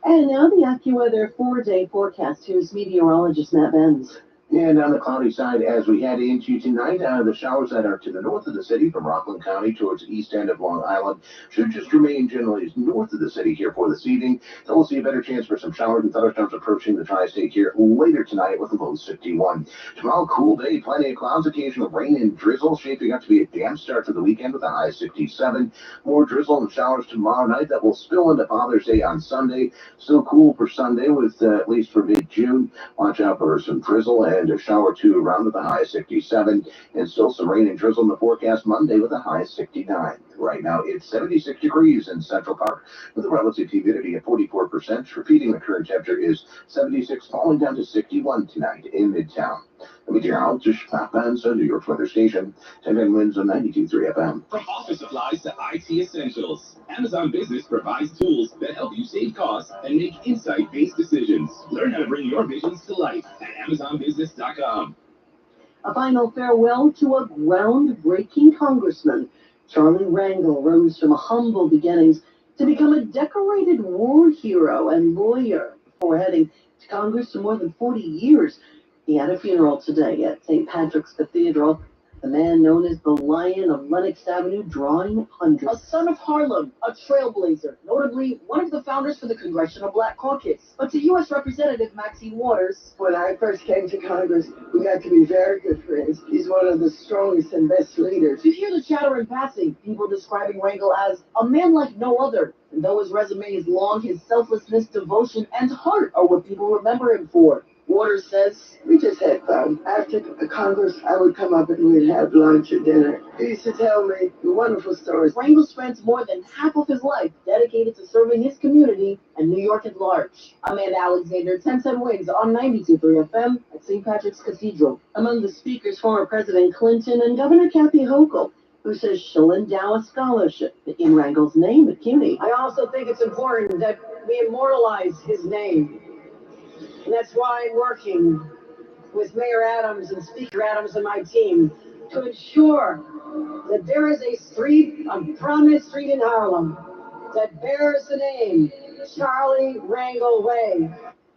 And now the AccuWeather 4-day forecast. Here's meteorologist Matt Benz. And on the cloudy side, as we head into tonight, the showers that are to the north of the city from Rockland County towards the east end of Long Island should just remain generally north of the city here for this evening. Then we'll see a better chance for some showers and thunderstorms approaching the tri-state here later tonight with a low 61. Tomorrow, cool day, plenty of clouds, occasional rain and drizzle, shaping up to be a damp start to the weekend with a high 67. More drizzle and showers tomorrow night that will spill into Father's Day on Sunday. Still cool for Sunday with at least for mid-June. Watch out for some drizzle and a shower or two around with a high 67, and still some rain and drizzle in the forecast Monday with a high 69. Right now it's 76 degrees in Central Park with a relative humidity of 44%. Repeating, the current temperature is 76, falling down to 61 tonight in Midtown. The meteorologist Matt Benz, New York's weather station, 10 Winds on 92.3 FM. From office supplies to IT essentials, Amazon Business provides tools that help you save costs and make insight-based decisions. Learn how to bring your visions to life at AmazonBusiness.com. A final farewell to a groundbreaking congressman. Charlie Rangel rose from humble beginnings to become a decorated war hero and lawyer before heading to Congress for more than 40 years. He had a funeral today at St. Patrick's Cathedral. The man known as the Lion of Lenox Avenue, drawing hundreds. A son of Harlem, a trailblazer, notably one of the founders for the Congressional Black Caucus. But to U.S. Representative Maxine Waters, when I first came to Congress, we got to be very good friends. He's one of the strongest and best leaders. You hear the chatter in passing, people describing Rangel as a man like no other. And though his resume is long, his selflessness, devotion, and heart are what people remember him for. Waters says, we just had fun. After Congress, I would come up and we'd have lunch or dinner. He used to tell me wonderful stories. Rangel spends more than half of his life dedicated to serving his community and New York at large. Amanda Alexander, 1010 Wins on 92.3 FM at St. Patrick's Cathedral. Among the speakers, former President Clinton and Governor Kathy Hochul, who says she'll endow a scholarship in Rangel's name at CUNY. I also think it's important that we immortalize his name. And that's why I'm working with Mayor Adams and Speaker Adams and my team to ensure that there is a street, a prominent street in Harlem, that bears the name Charlie Rangel Way.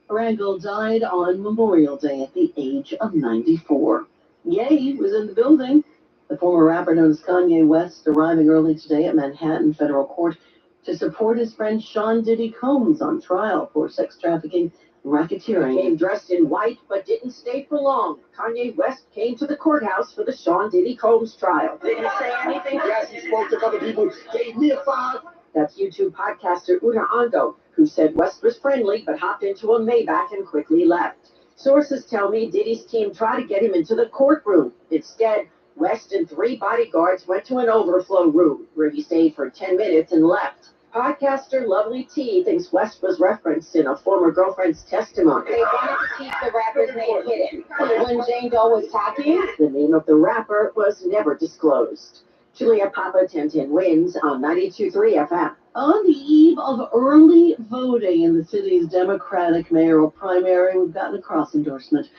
Rangel died on Memorial Day at the age of 94. Ye was in the building. The former rapper known as Kanye West arriving early today at Manhattan Federal Court to support his friend Sean Diddy Combs on trial for sex trafficking and racketeering. Came dressed in white but didn't stay for long. Kanye West came to the courthouse for the Sean Diddy Combs trial. Didn't say anything? Yes, he spoke to a couple people, gave me a 5. That's YouTube podcaster Una Ando, who said West was friendly but hopped into a Maybach and quickly left. Sources tell me Diddy's team tried to get him into the courtroom. Instead, West and 3 bodyguards went to an overflow room where he stayed for 10 minutes and left. Podcaster Lovely T thinks West was referenced in a former girlfriend's testimony. They wanted to keep the rapper's name hidden. When Jane Doe was talking, the name of the rapper was never disclosed. Julia Papa, 1010 Wins on 92.3 FM. On the eve of early voting in the city's Democratic mayoral primary, we've gotten a cross endorsement.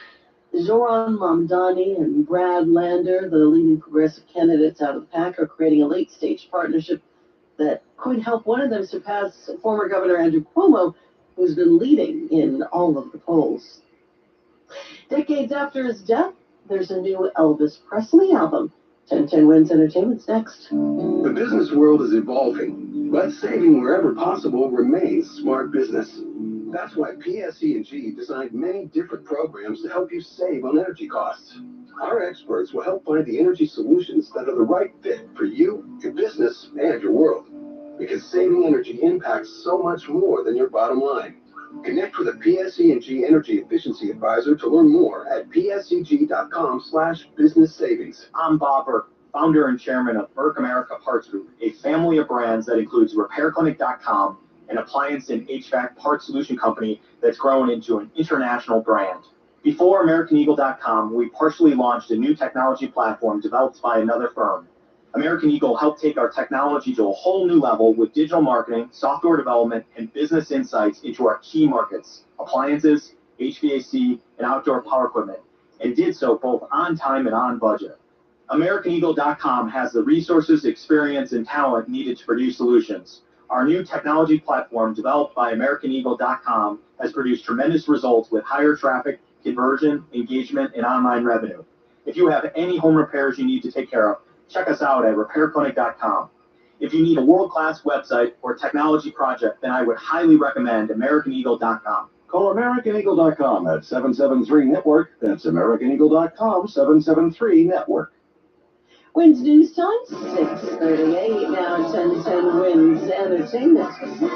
Zoran Mamdani and Brad Lander, the leading progressive candidates out of the pack, are creating a late-stage partnership that could help one of them surpass former Governor Andrew Cuomo, who's been leading in all of the polls. Decades after his death, there's a new Elvis Presley album. 1010 Wins Entertainment's next. The business world is evolving, but saving wherever possible remains smart business. That's why PSE&G designed many different programs to help you save on energy costs. Our experts will help find the energy solutions that are the right fit for you, your business, and your world. Because saving energy impacts so much more than your bottom line. Connect with a PSE&G Energy Efficiency Advisor to learn more at pseg.com/business savings. I'm Bob Burke, founder and chairman of Burke America Parts Group, a family of brands that includes RepairClinic.com, an appliance and HVAC parts solution company that's grown into an international brand. Before AmericanEagle.com, we partially launched a new technology platform developed by another firm. American Eagle helped take our technology to a whole new level with digital marketing, software development, and business insights into our key markets, appliances, HVAC, and outdoor power equipment, and did so both on time and on budget. AmericanEagle.com has the resources, experience, and talent needed to produce solutions. Our new technology platform developed by AmericanEagle.com has produced tremendous results with higher traffic, conversion, engagement, and online revenue. If you have any home repairs you need to take care of, check us out at RepairClinic.com. If you need a world-class website or technology project, then I would highly recommend AmericanEagle.com. Call AmericanEagle.com at 773-NETWORK. That's AmericanEagle.com, 773-NETWORK. Wins News Time, 6:38. Now 1010 Wins Entertainment.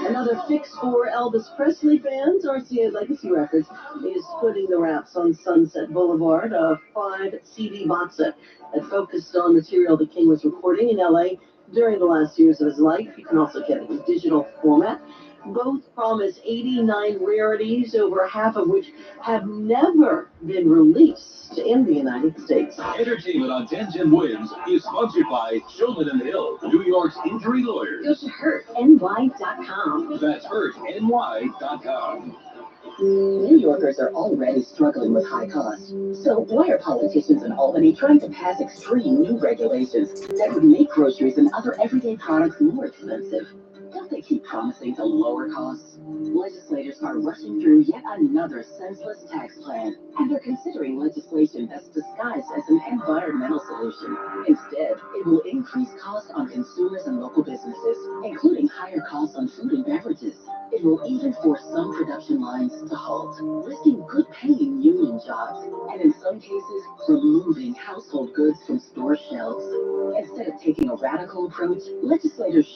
Another fix for Elvis Presley fans. RCA Legacy Records is putting the wraps on Sunset Boulevard, a 5-CD box set that focused on material the King was recording in LA during the last years of his life. You can also get it in digital format. Both promise 89 rarities, over half of which have never been released in the United States. Entertainment on 1010 Wins is sponsored by Shulman and Hill, New York's injury lawyers. Go to hurtny.com. That's hurtny.com. New Yorkers are already struggling with high costs. So why are politicians in Albany trying to pass extreme new regulations that would make groceries and other everyday products more expensive? Don't they keep promising to lower costs? Legislators are rushing through yet another senseless tax plan, and they're considering legislation that's disguised as an environmental solution. Instead, it will increase costs on consumers and local businesses, including higher costs on food and beverages. It will even force some production lines to halt, risking good-paying union jobs, and in some cases, removing household goods from store shelves. Instead of taking a radical approach, legislators